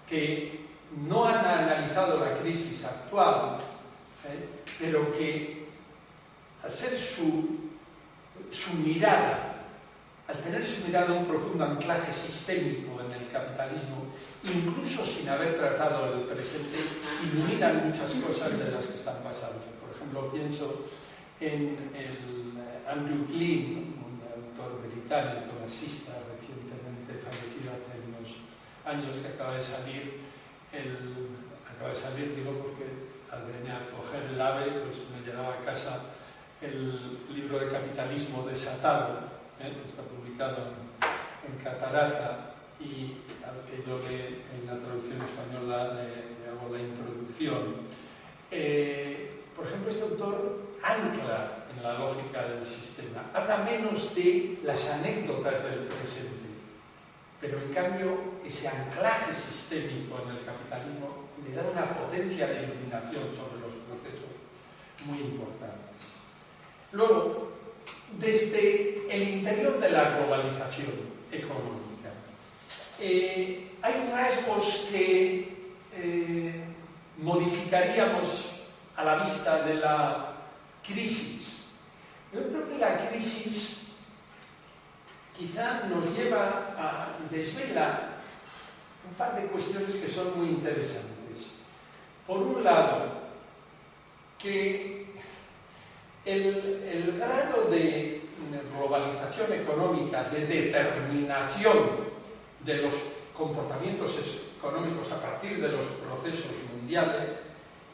que no han analizado la crisis actual, pero que al ser su mirada, al tener su mirada un profundo anclaje sistémico en el capitalismo, incluso sin haber tratado el presente, iluminan muchas cosas de las que están pasando. Por ejemplo, pienso en el Andrew Klein, un autor británico, marxista, recientemente fallecido hace unos años, que acaba de salir, digo porque al venir a coger el AVE, pues me llevaba a casa el libro de Capitalismo desatado, que está publicado en Catarata, y al que yo en la traducción española le hago la introducción. Por ejemplo, este autor ancla en la lógica del sistema, habla menos de las anécdotas del presente, pero en cambio ese anclaje sistémico en el capitalismo le da una potencia de iluminación sobre los procesos muy importantes. Luego, desde el interior de la globalización económica, hay rasgos que modificaríamos a la vista de la crisis. Yo creo que la crisis quizá nos lleva a desvelar un par de cuestiones que son muy interesantes. Por un lado, que el grado de globalización económica, de determinación de los comportamientos económicos a partir de los procesos mundiales,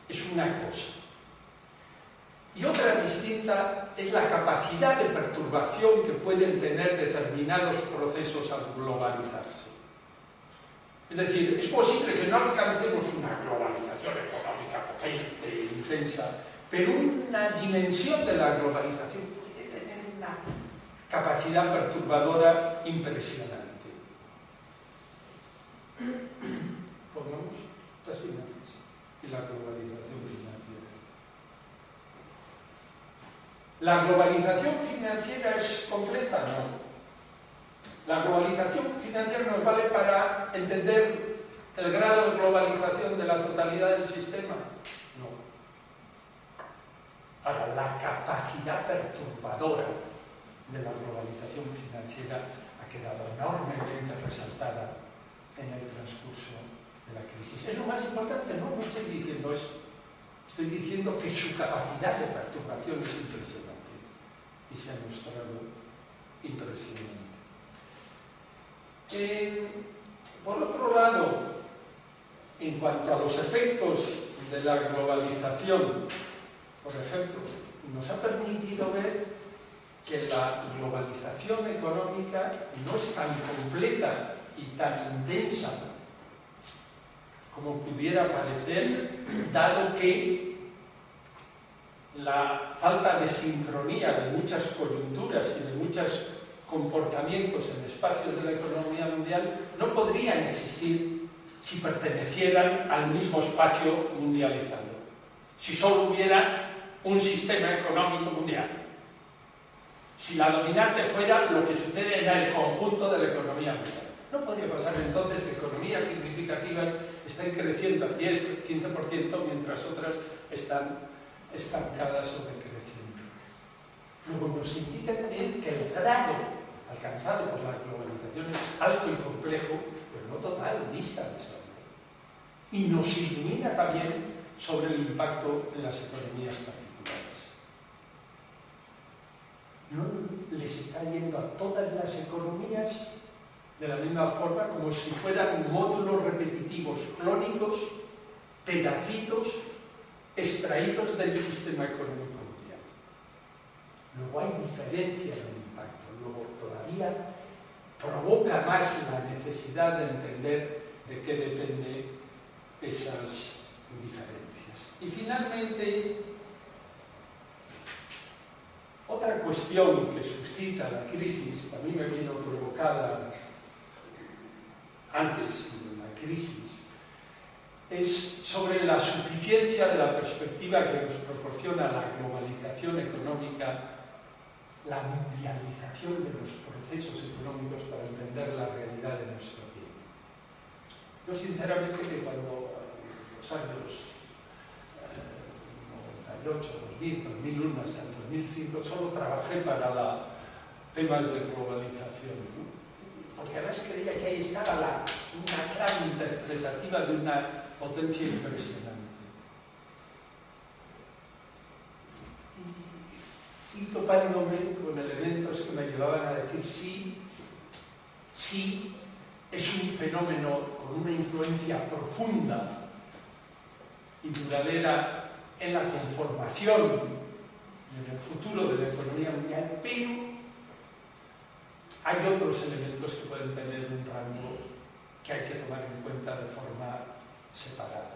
es una cosa. Y otra distinta es la capacidad de perturbación que pueden tener determinados procesos al globalizarse. Es decir, es posible que no alcancemos una globalización económica potente e intensa, pero una dimensión de la globalización puede tener una capacidad perturbadora impresionante. Pongamos las finanzas y la globalización financiera. ¿La globalización financiera es completa? No. La globalización financiera nos vale para entender el grado de globalización de la totalidad del sistema. No. Ahora, la capacidad perturbadora de la globalización financiera ha quedado enormemente resaltada en el transcurso de la crisis. Es lo más importante, no estoy diciendo eso. Estoy diciendo que su capacidad de perturbación es impresionante y se ha mostrado impresionante. Por otro lado, en cuanto a los efectos de la globalización, por ejemplo, nos ha permitido ver que la globalización económica no es tan completa y tan intensa como pudiera parecer, dado que la falta de sincronía de muchas coyunturas y de muchos comportamientos en espacios de la economía mundial no podrían existir si pertenecieran al mismo espacio mundializado, si solo hubiera un sistema económico mundial, si la dominante fuera lo que sucede en el conjunto de la economía mundial. No podría pasar entonces que economías significativas estén creciendo al 10-15%, mientras otras están estancadas o decreciendo. Luego nos indica también que el grado alcanzado por la globalización es alto y complejo, pero no total, dista de serlo. Y nos ilumina también sobre el impacto de las economías particulares. No les está yendo a todas las economías de la misma forma, como si fueran módulos repetitivos, clónicos, pedacitos extraídos del sistema económico mundial. Luego hay diferencia en el impacto, luego todavía provoca más la necesidad de entender de qué dependen esas diferencias. Y finalmente, otra cuestión que suscita la crisis, que a mí me vino provocada antes de la crisis, es sobre la suficiencia de la perspectiva que nos proporciona la globalización económica, la mundialización de los procesos económicos para entender la realidad de nuestro tiempo. Yo sinceramente que cuando en los años 98, 2000, 2001 hasta el 2005 solo trabajé para temas de globalización, ¿no? Porque además creía que ahí estaba una clave interpretativa de una potencia impresionante. Y fui topándome con elementos que me llevaban a decir sí, es un fenómeno con una influencia profunda y duradera en la conformación, en el futuro de la economía mundial, pero hay otros elementos que pueden tener un rango que hay que tomar en cuenta de forma separada.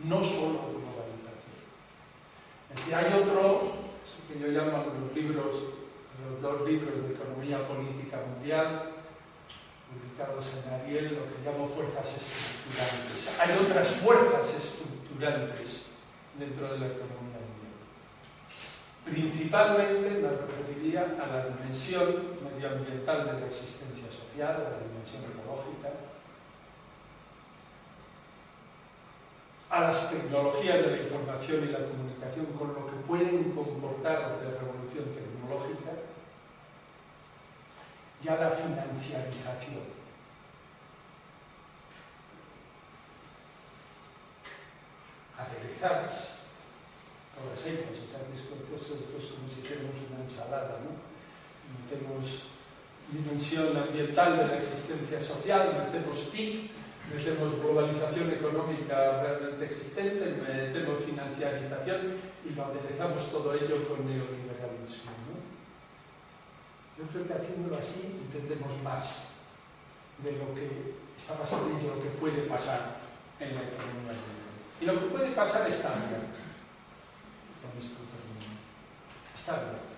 No solo globalización. Es decir, hay otro, que yo llamo los dos libros de economía política mundial, publicados en Ariel, lo que llamo fuerzas estructurantes. Hay otras fuerzas estructurantes dentro de la economía mundial. Principalmente me referiría a la dimensión medioambiental de la existencia social, a la dimensión ecológica, a las tecnologías de la información y la comunicación con lo que pueden comportar de revolución tecnológica, ya la financiarización. Aderezadas, todas ellas, o sea, esto es como si tenemos una ensalada, ¿no? Metemos dimensión ambiental de la existencia social, metemos TIC, metemos globalización económica realmente existente, metemos financiarización y lo aderezamos todo ello con neoliberalismo, ¿no? Yo creo que haciéndolo así entendemos más de lo que está pasando y de lo que puede pasar en la economía mundial. Y lo que puede pasar está abierto. Con esto termino. Está abierto.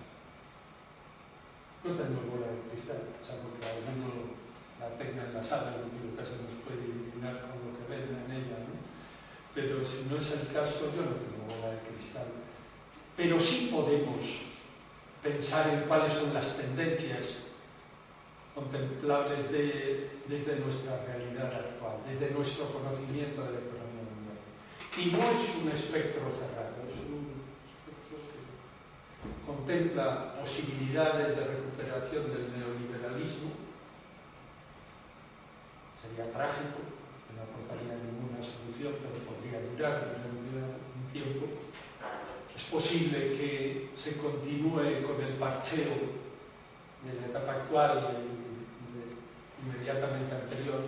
No tenemos bola de cristal, salvo que alguno la tenga en la sala, lo que casi nos puede iluminar con lo que ven en ella, ¿no? Pero si no es el caso, yo no tengo bola de cristal. Pero sí podemos pensar en cuáles son las tendencias contemplables desde nuestra realidad actual, desde nuestro conocimiento de la economía mundial. Y no es un espectro cerrado, es un espectro que contempla posibilidades de recuperación del neoliberalismo. Sería trágico, no aportaría ninguna solución, pero podría durar durante un tiempo. Es posible que se continúe con el parcheo de la etapa actual y inmediatamente anterior.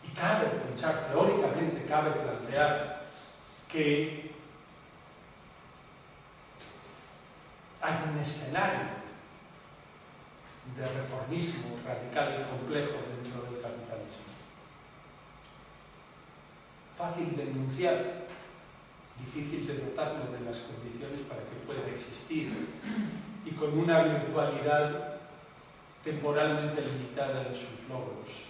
Y cabe pensar, teóricamente cabe plantear que hay un escenario de reformismo radical y complejo dentro del capitalismo. Fácil de enunciar, difícil de dotarlo de las condiciones para que pueda existir y con una virtualidad temporalmente limitada en sus logros,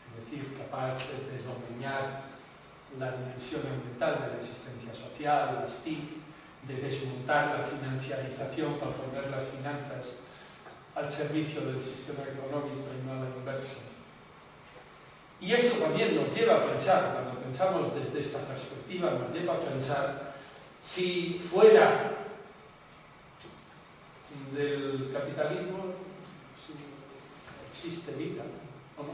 es decir, capaz de dominar la dimensión ambiental de la existencia social, las TIC, de desmontar la financiarización para poner las finanzas al servicio del sistema económico y no a la inversa. Y esto también nos lleva a pensar, cuando pensamos desde esta perspectiva, nos lleva a pensar si fuera del capitalismo si existe vida o no.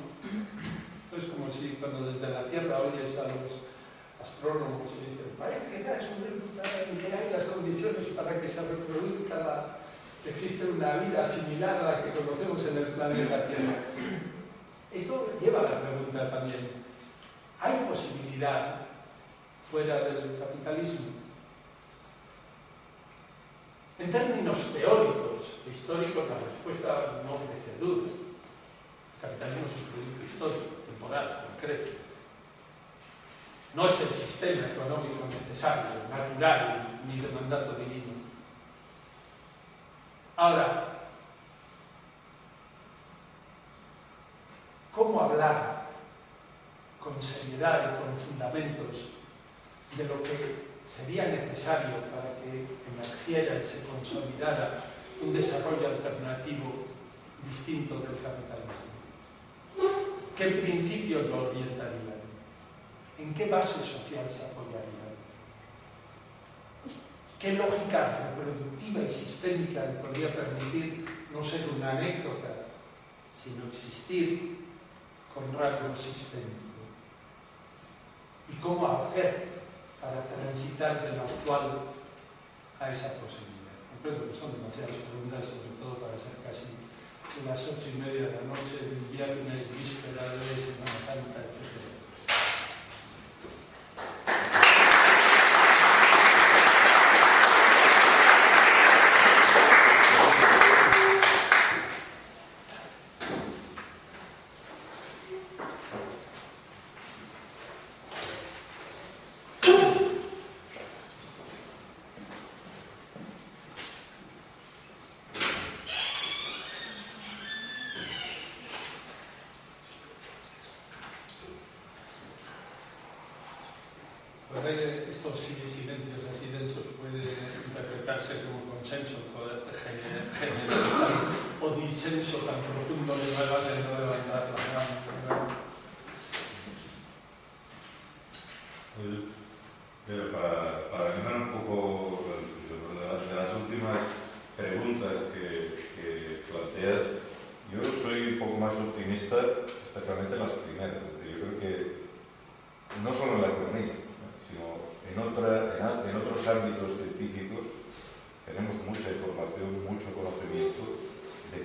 Esto es como si cuando desde la Tierra oyes a los astrónomos y dicen, parece que ya es un resultado en que hay las condiciones para que se reproduzca, existe una vida similar a la que conocemos en el planeta Tierra. Esto lleva a la pregunta también, ¿hay posibilidad fuera del capitalismo? En términos teóricos e históricos, la respuesta no ofrece duda. El capitalismo es un producto histórico, temporal, concreto. No es el sistema económico necesario, natural, ni de mandato divino. Ahora, ¿cómo hablar con seriedad y con fundamentos de lo que sería necesario para que emergiera y se consolidara un desarrollo alternativo distinto del capitalismo? ¿Qué principios lo orientarían? ¿En qué base social se apoyaría? ¿Qué lógica reproductiva y sistémica le podría permitir no ser una anécdota, sino existir con rasgo sistémico? ¿Y cómo hacer para transitar de lo actual a esa posibilidad? Comprendo que son demasiadas preguntas, sobre todo para ser casi las 8:30 de la noche de un viernes, víspera de Semana Santa, etc. Estos silencios así densos puede interpretarse como consenso general o disenso tan profundo de no levantar la mano. Pero para animar un poco de las últimas preguntas que planteas,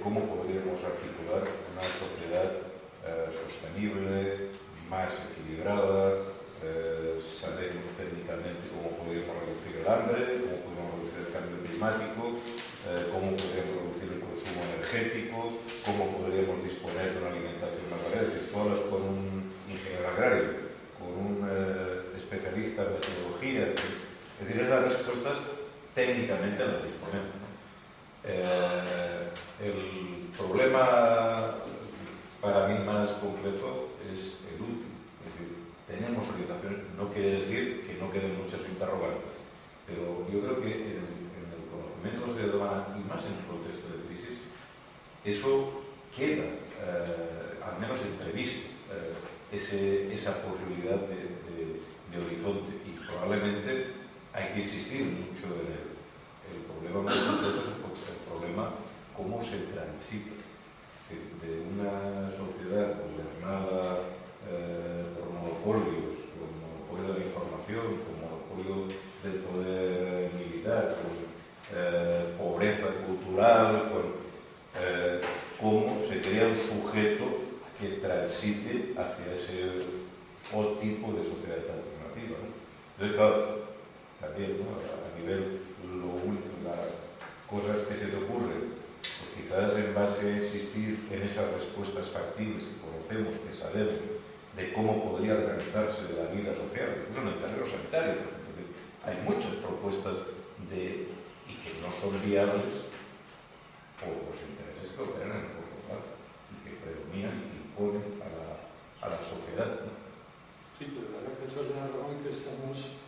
cómo podríamos articular una sociedad sostenible, más equilibrada. Sabemos técnicamente cómo podríamos reducir el hambre, cómo podríamos reducir el cambio climático, cómo podríamos reducir el consumo energético, cómo podríamos disponer de una alimentación más variada. Si tú hablas con un ingeniero agrario, con un especialista en metodología, es decir, esas respuestas técnicamente las disponemos. El problema para mí más complejo es el último. Es decir, tenemos orientaciones, no quiere decir que no queden muchas interrogantes, pero yo creo que en el conocimiento ciudadano y más en el contexto de crisis, eso queda, al menos entrevisto, esa posibilidad de horizonte, y probablemente hay que insistir mucho en él. El problema más complejo es el problema cómo se transita de una sociedad gobernada por monopolios, por monopolio de la información, por monopolio del poder militar, con pobreza cultural, con cómo se crea un sujeto que transite hacia ese otro tipo de sociedad alternativa, ¿no? Entonces, claro, también, ¿no?, a nivel las cosas que se te ocurren, pues quizás en base a insistir en esas respuestas factibles que conocemos, que sabemos de cómo podría organizarse la vida social, incluso en el terreno sanitario, por ejemplo. Hay muchas propuestas y que no son viables por los intereses que operan en el corto plazo y que predominan y que imponen a la sociedad, ¿no? Sí, pero la casualidad, Ramón, que estamos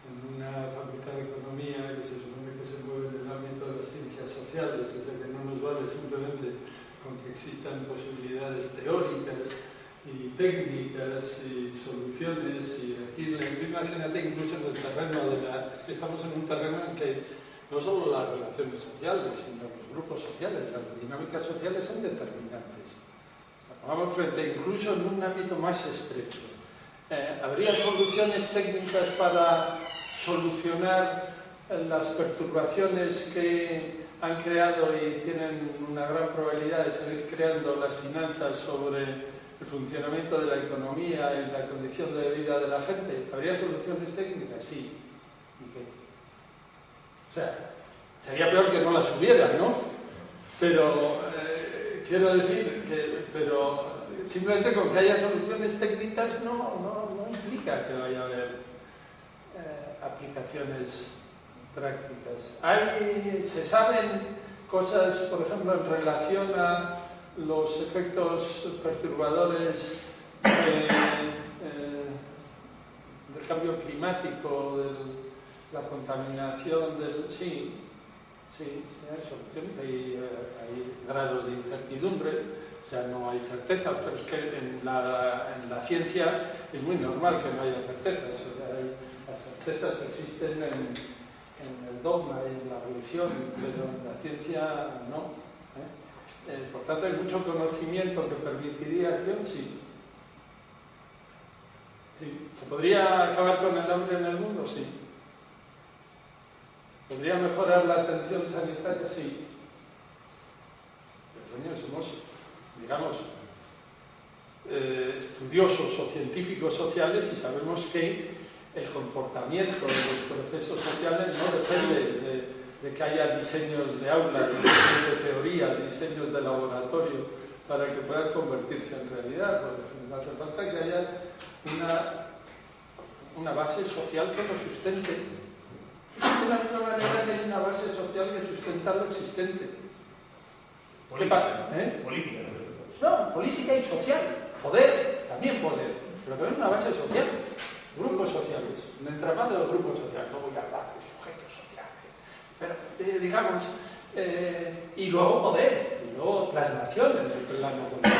en una facultad de economía que se supone que se mueve en el ámbito de las ciencias sociales, o sea que no nos vale simplemente con que existan posibilidades teóricas y técnicas y soluciones, y aquí, imagínate, incluso en el terreno es que estamos en un terreno en que no solo las relaciones sociales, sino los grupos sociales, las dinámicas sociales son determinantes. O sea, pongamos frente, incluso en un ámbito más estrecho. ¿Habría soluciones técnicas para solucionar las perturbaciones que han creado y tienen una gran probabilidad de seguir creando las finanzas sobre el funcionamiento de la economía y la condición de vida de la gente? ¿Habría soluciones técnicas? Sí. ¿Y qué? O sea, sería peor que no las hubiera, ¿no? Pero quiero decir que simplemente con que haya soluciones técnicas no implica que vaya a haber aplicaciones prácticas. Se saben cosas, por ejemplo, en relación a los efectos perturbadores del cambio climático, de la contaminación Sí, hay soluciones, hay grados de incertidumbre, o sea, no hay certezas, pero es que en la ciencia es muy normal que no haya certezas. O sea, las certezas existen en el dogma y en la religión, pero en la ciencia no. Por tanto, hay mucho conocimiento que permitiría acción, sí. ¿Se podría acabar con el hambre en el mundo? Sí. ¿Podría mejorar la atención sanitaria? Sí. Pero, coño, somos, digamos, estudiosos o científicos sociales y sabemos que el comportamiento de los procesos sociales no depende de que haya diseños de aula, diseños de teoría, diseños de laboratorio para que puedan convertirse en realidad. Porque hace falta que haya una base social que lo sustente. De la misma manera que hay una base social que sustenta lo existente. Política. Política. No, política y social. Poder, también poder. Pero también una base social. Grupos sociales. Un entramado de grupos sociales. No voy a hablar de sujetos sociales. Pero, digamos, y luego poder. Y luego plasmación en el plano político.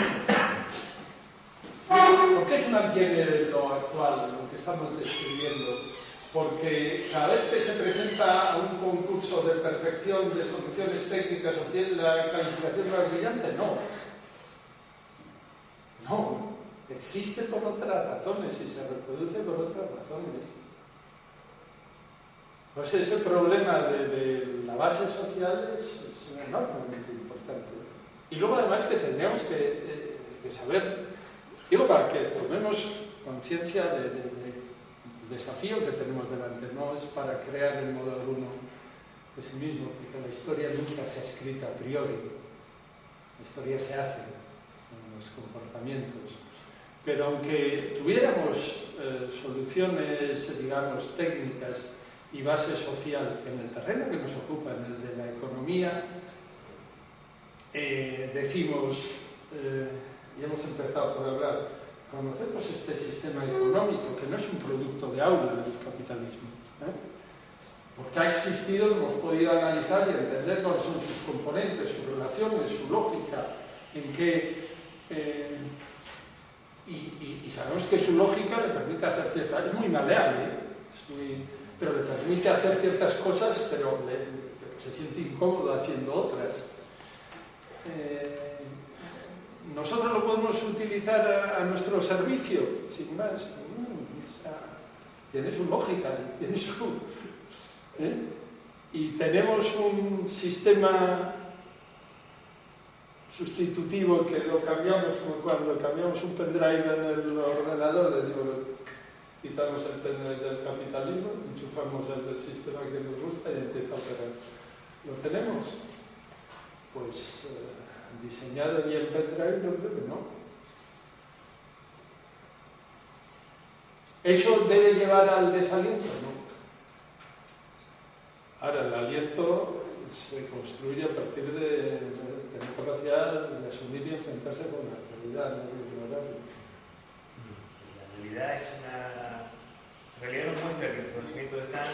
¿Por qué se mantiene lo actual, lo que estamos describiendo? Porque cada vez que se presenta a un concurso de perfección de soluciones técnicas o tiene la calificación más brillante, no. Existe por otras razones y se reproduce por otras razones. Pues ese problema de la base social es enormemente importante. Y luego además que tendríamos que saber, digo, para que tomemos conciencia del desafío que tenemos delante, no es para crear el modo alguno de sí mismo, porque la historia nunca se ha escrito a priori, la historia se hace con los comportamientos. Pero aunque tuviéramos soluciones, digamos, técnicas y base social en el terreno que nos ocupa, en el de la economía, decimos, y hemos empezado por hablar, conocemos este sistema económico, que no es un producto de aula del capitalismo, porque ha existido, hemos podido analizar y entender cuáles son sus componentes, sus relaciones, su lógica, en qué... y sabemos que su lógica le permite hacer ciertas... Es muy maleable, pero le permite hacer ciertas cosas, pero se siente incómodo haciendo otras. Nosotros lo podemos utilizar a nuestro servicio, sin más. O sea, tiene su lógica, tiene su... Y tenemos un sistema sustitutivo que lo cambiamos, como cuando cambiamos un pendrive en el ordenador, le digo, quitamos el pendrive del capitalismo, enchufamos el del sistema que nos gusta y empieza a operar. ¿Lo tenemos? Pues diseñado y el pendrive, yo creo que no. ¿Eso debe llevar al desaliento? No. Ahora, el aliento se construye a partir de tener capacidad de asumir y enfrentarse con la realidad, no de ignorarlo. La realidad es una... En realidad nos muestra que el conocimiento está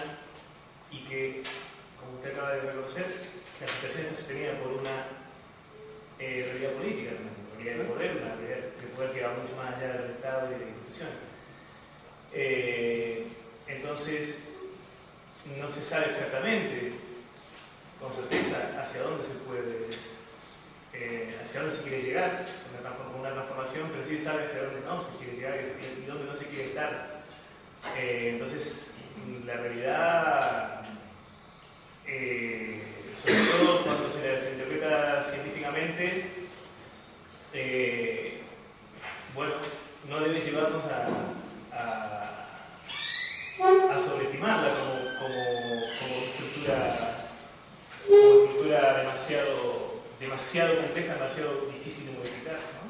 y que, como usted acaba de reconocer, la situación está sostenida por una realidad política, una realidad de poder, una realidad de poder que va mucho más allá del Estado y de las instituciones. Entonces, no se sabe exactamente, con certeza, hacia dónde se puede, hacia dónde se quiere llegar con una transformación, pero sí se sabe hacia dónde no se quiere llegar y dónde no se quiere estar. Entonces, la realidad, sobre todo cuando se interpreta científicamente, bueno, no debe llevarnos a sobreestimarla como estructura demasiado compleja, demasiado difícil de modificar, ¿no?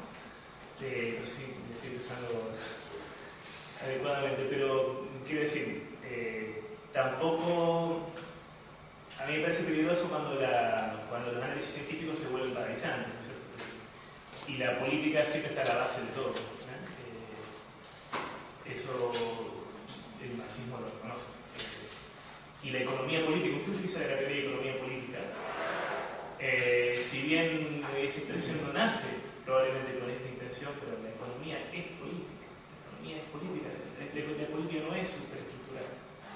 No sé si me estoy pensando adecuadamente, pero quiero decir, tampoco a mí me parece peligroso cuando los análisis científicos se vuelven paralizantes, ¿no es cierto? Y la política siempre está a la base de todo, ¿no? Eso el marxismo lo reconoce. Y la economía política, usted utiliza la categoría de economía política, si bien esa intención no nace probablemente con esta intención, pero la economía es política. La política no es superestructural.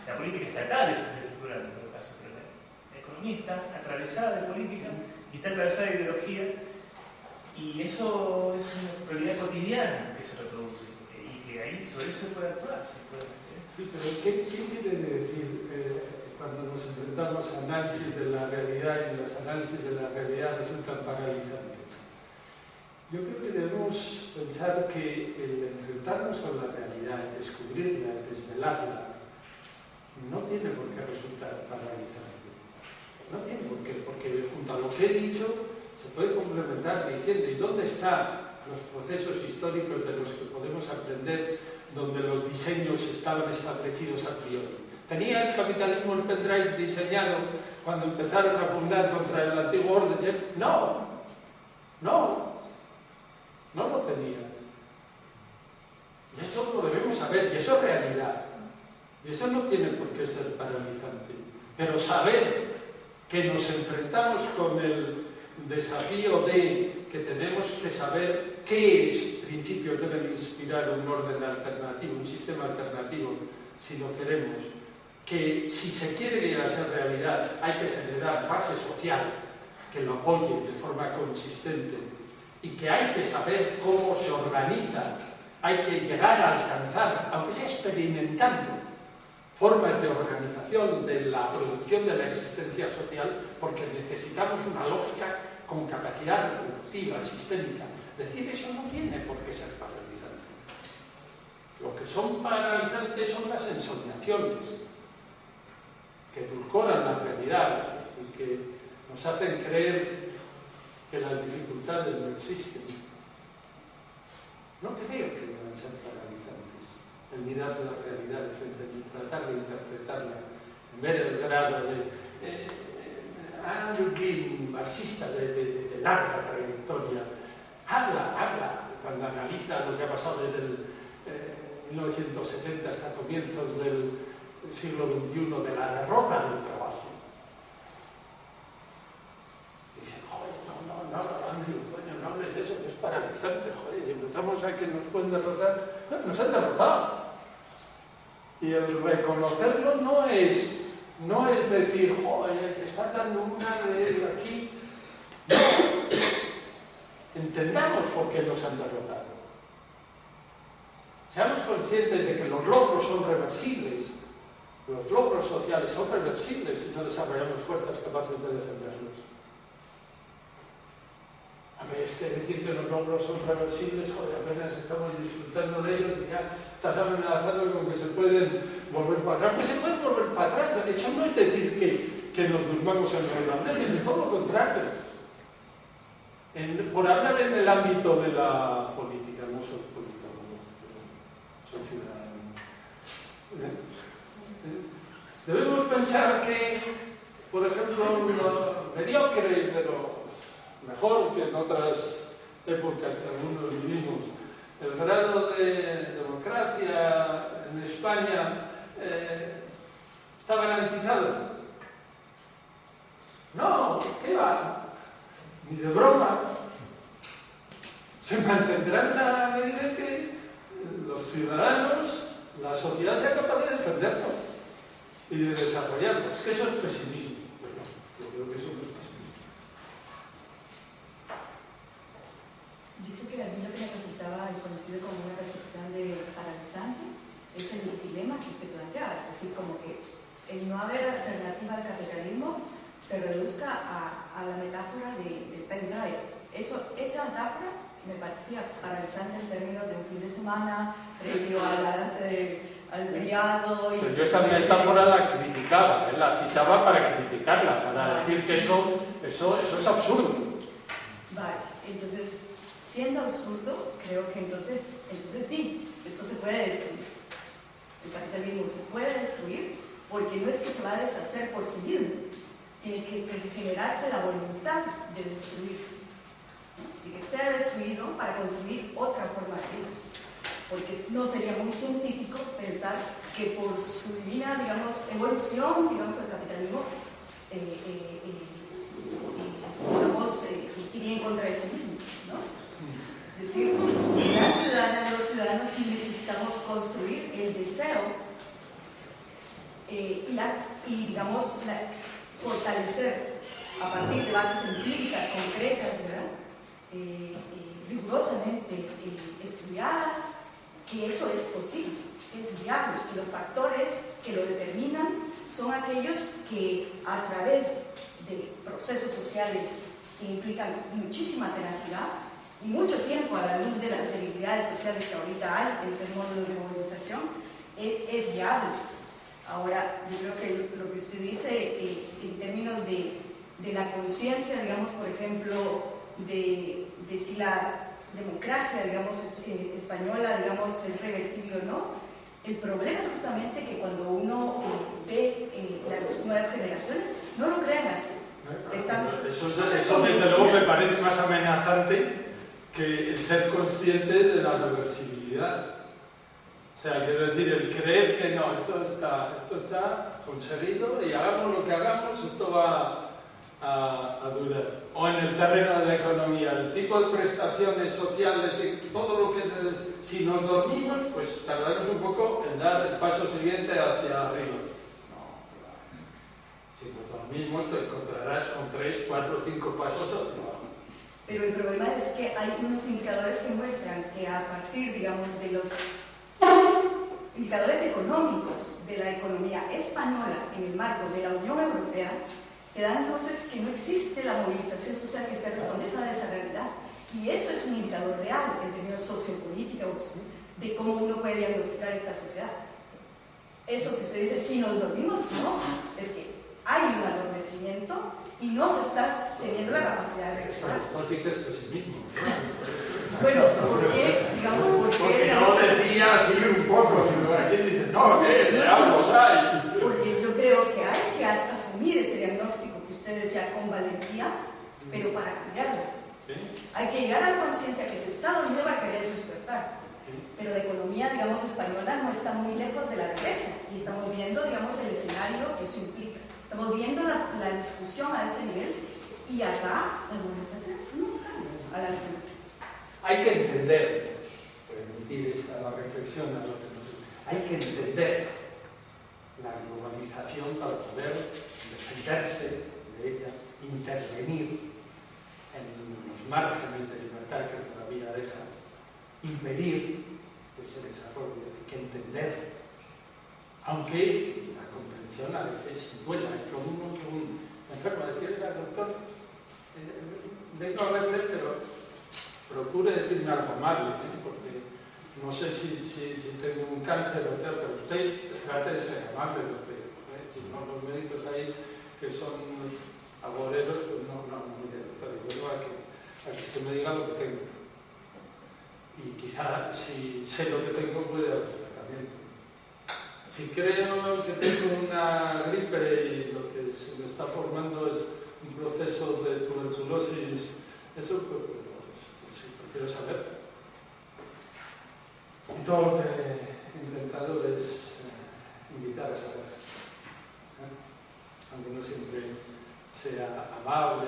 La política estatal es superestructural en todo caso, pero la economía está atravesada de política y está atravesada de ideología, y eso es una realidad cotidiana que se reproduce y que ahí sobre eso se puede actuar. Sí, pero ¿qué quiere decir cuando nos enfrentamos a análisis de la realidad y los análisis de la realidad resultan paralizantes? Yo creo que debemos pensar que el enfrentarnos con la realidad, el descubrirla, el desvelarla, no tiene por qué resultar paralizante. No tiene por qué, porque junto a lo que he dicho se puede complementar diciendo ¿y dónde están los procesos históricos de los que podemos aprender, donde los diseños estaban establecidos a priori? ¿Tenía el capitalismo el pendrive diseñado cuando empezaron a pugnar contra el antiguo orden? No lo tenía. Y eso lo debemos saber, y eso es realidad. Y eso no tiene por qué ser paralizante. Pero saber que nos enfrentamos con el desafío de que tenemos que saber qué principios deben inspirar un orden alternativo, un sistema alternativo, si lo queremos, que si se quiere llegar a ser realidad hay que generar base social que lo apoye de forma consistente y que hay que saber cómo se organiza, hay que llegar a alcanzar, aunque sea experimentando, formas de organización de la producción de la existencia social, porque necesitamos una lógica con capacidad reproductiva, sistémica. Decir eso no tiene por qué ser paralizante. Lo que son paralizantes son las ensoñaciones que edulcoran la realidad y que nos hacen creer que las dificultades no existen. No creo que deban ser paralizantes el mirar la realidad de frente y tratar de interpretarla, en ver el grado de Andrew Green, marxista de larga trayectoria, habla cuando analiza lo que ha pasado desde el 1970 hasta comienzos del siglo XXI de la derrota del trabajo. Dice, joder, no, Andrew, coño, no hables de eso, que es paralizante, joder, si empezamos a que nos pueden derrotar, nos han derrotado. Y el reconocerlo no es decir, joder, está dando una de aquí. No. Entendamos por qué nos han derrotado. Seamos conscientes de que los logros son reversibles. Los logros sociales son reversibles si no desarrollamos fuerzas capaces de defenderlos. A ver, es que decir que los logros son reversibles, joder, apenas estamos disfrutando de ellos y ya estás amenazando con que se pueden volver para atrás. Pues se pueden volver para atrás. De hecho, no es decir que nos durmamos en relambres, es todo lo contrario. Por hablar en el ámbito de la política, no soy politólogo, soy ciudadano. Debemos pensar que, por ejemplo, mediocre, pero mejor que en otras épocas que algunos vivimos, el grado de democracia en España está garantizado. No, ¿qué va? Ni de broma. Se mantendrá en la medida que los ciudadanos, la sociedad sea capaz de defenderlo y de desarrollarlo. Es que eso es pesimismo. Bueno, yo creo que eso no es pesimismo. Yo creo que a mí lo que me resultaba conocido como una reflexión de paralizante es el dilema que usted planteaba, es decir, como que el no haber alternativa al capitalismo se reduzca a la metáfora del pendrive. Esa metáfora me parecía paralizante en términos de un fin de semana previo al feriado. Pero yo esa metáfora la criticaba, la citaba para criticarla, para decir que eso es absurdo. Vale, entonces, siendo absurdo, creo que entonces sí, esto se puede destruir. El capitalismo se puede destruir porque no es que se va a deshacer por sí mismo, tiene que generarse la voluntad de destruirse, ¿no? Y que sea destruido para construir otra forma de vida. Porque no sería muy científico pensar que por su divina, digamos, evolución, digamos, el capitalismo, iría en contra de sí mismo, ¿no? Es decir, las ciudadanas y los ciudadanos sí necesitamos construir el deseo y digamos, fortalecer a partir de bases empíricas, concretas, ¿verdad? Rigurosamente estudiadas, que eso es posible, es viable, y los factores que lo determinan son aquellos que a través de procesos sociales que implican muchísima tenacidad y mucho tiempo a la luz de las debilidades sociales que ahorita hay en el modo de movilización, es viable. Ahora, yo creo que lo que usted dice en términos de la conciencia, digamos, por ejemplo, de si la democracia, digamos, española, digamos, es reversible o no, el problema es justamente que cuando uno ve las nuevas generaciones, no lo crean así. Eso desde luego me parece más amenazante que el ser consciente de la reversibilidad. O sea, quiero decir, el creer que no, esto está conseguido y hagamos lo que hagamos, esto va a durar. O en el terreno de la economía, el tipo de prestaciones sociales y todo lo que... Si nos dormimos, pues tardaremos un poco en dar el paso siguiente hacia arriba. No, si nos dormimos te encontrarás con 3, 4, 5 pasos hacia abajo. Pero el problema es que hay unos indicadores que muestran que a partir, digamos, de los indicadores económicos de la economía española en el marco de la Unión Europea, que dan luces que no existe la movilización social que esté respondiendo a esa realidad. Y eso es un indicador real en términos sociopolíticos de cómo uno puede diagnosticar esta sociedad. Eso que usted dice, si nos dormimos, no, es que hay un adormecimiento y no se está teniendo la capacidad de reaccionar. Esto sí que es pesimismo. Bueno, ¿por qué? Digamos, ¿por qué? Porque no decía así un poco, sino aquí dice, no, ¿qué? Diablos hay. Porque yo creo que hay que asumir ese diagnóstico que usted decía con valentía, pero para cambiarlo. ¿Sí? Hay que llegar a la conciencia que se está dormido para querer despertar. Pero la economía, digamos, española no está muy lejos de la regresa y estamos viendo, digamos, el escenario que eso implica. Estamos viendo la discusión a ese nivel y acá las organizaciones no están a la altura. Hay que entender, permitir esta reflexión a lo que nos... Hay que entender la globalización para poder defenderse de ella, intervenir en los márgenes de libertad que todavía deja, impedir ese desarrollo. Hay que entender, aunque la comprensión a veces duela. Es lo mismo que un enfermo decirle al doctor, vengo a verle, pero procure decirme algo amable, porque no sé si tengo un cáncer o tal, pero usted trate de ser amable, porque si no los médicos ahí que son agoreros, pues no, mire, doctor, yo vengo a que usted me diga lo que tengo. Y quizá si sé lo que tengo puede haber tratamiento. Si creo que tengo una gripe y lo que se me está formando es un proceso de tuberculosis, eso pues sí, prefiero saber. Y todo lo que he intentado es invitar a saber. Aunque no siempre sea amable,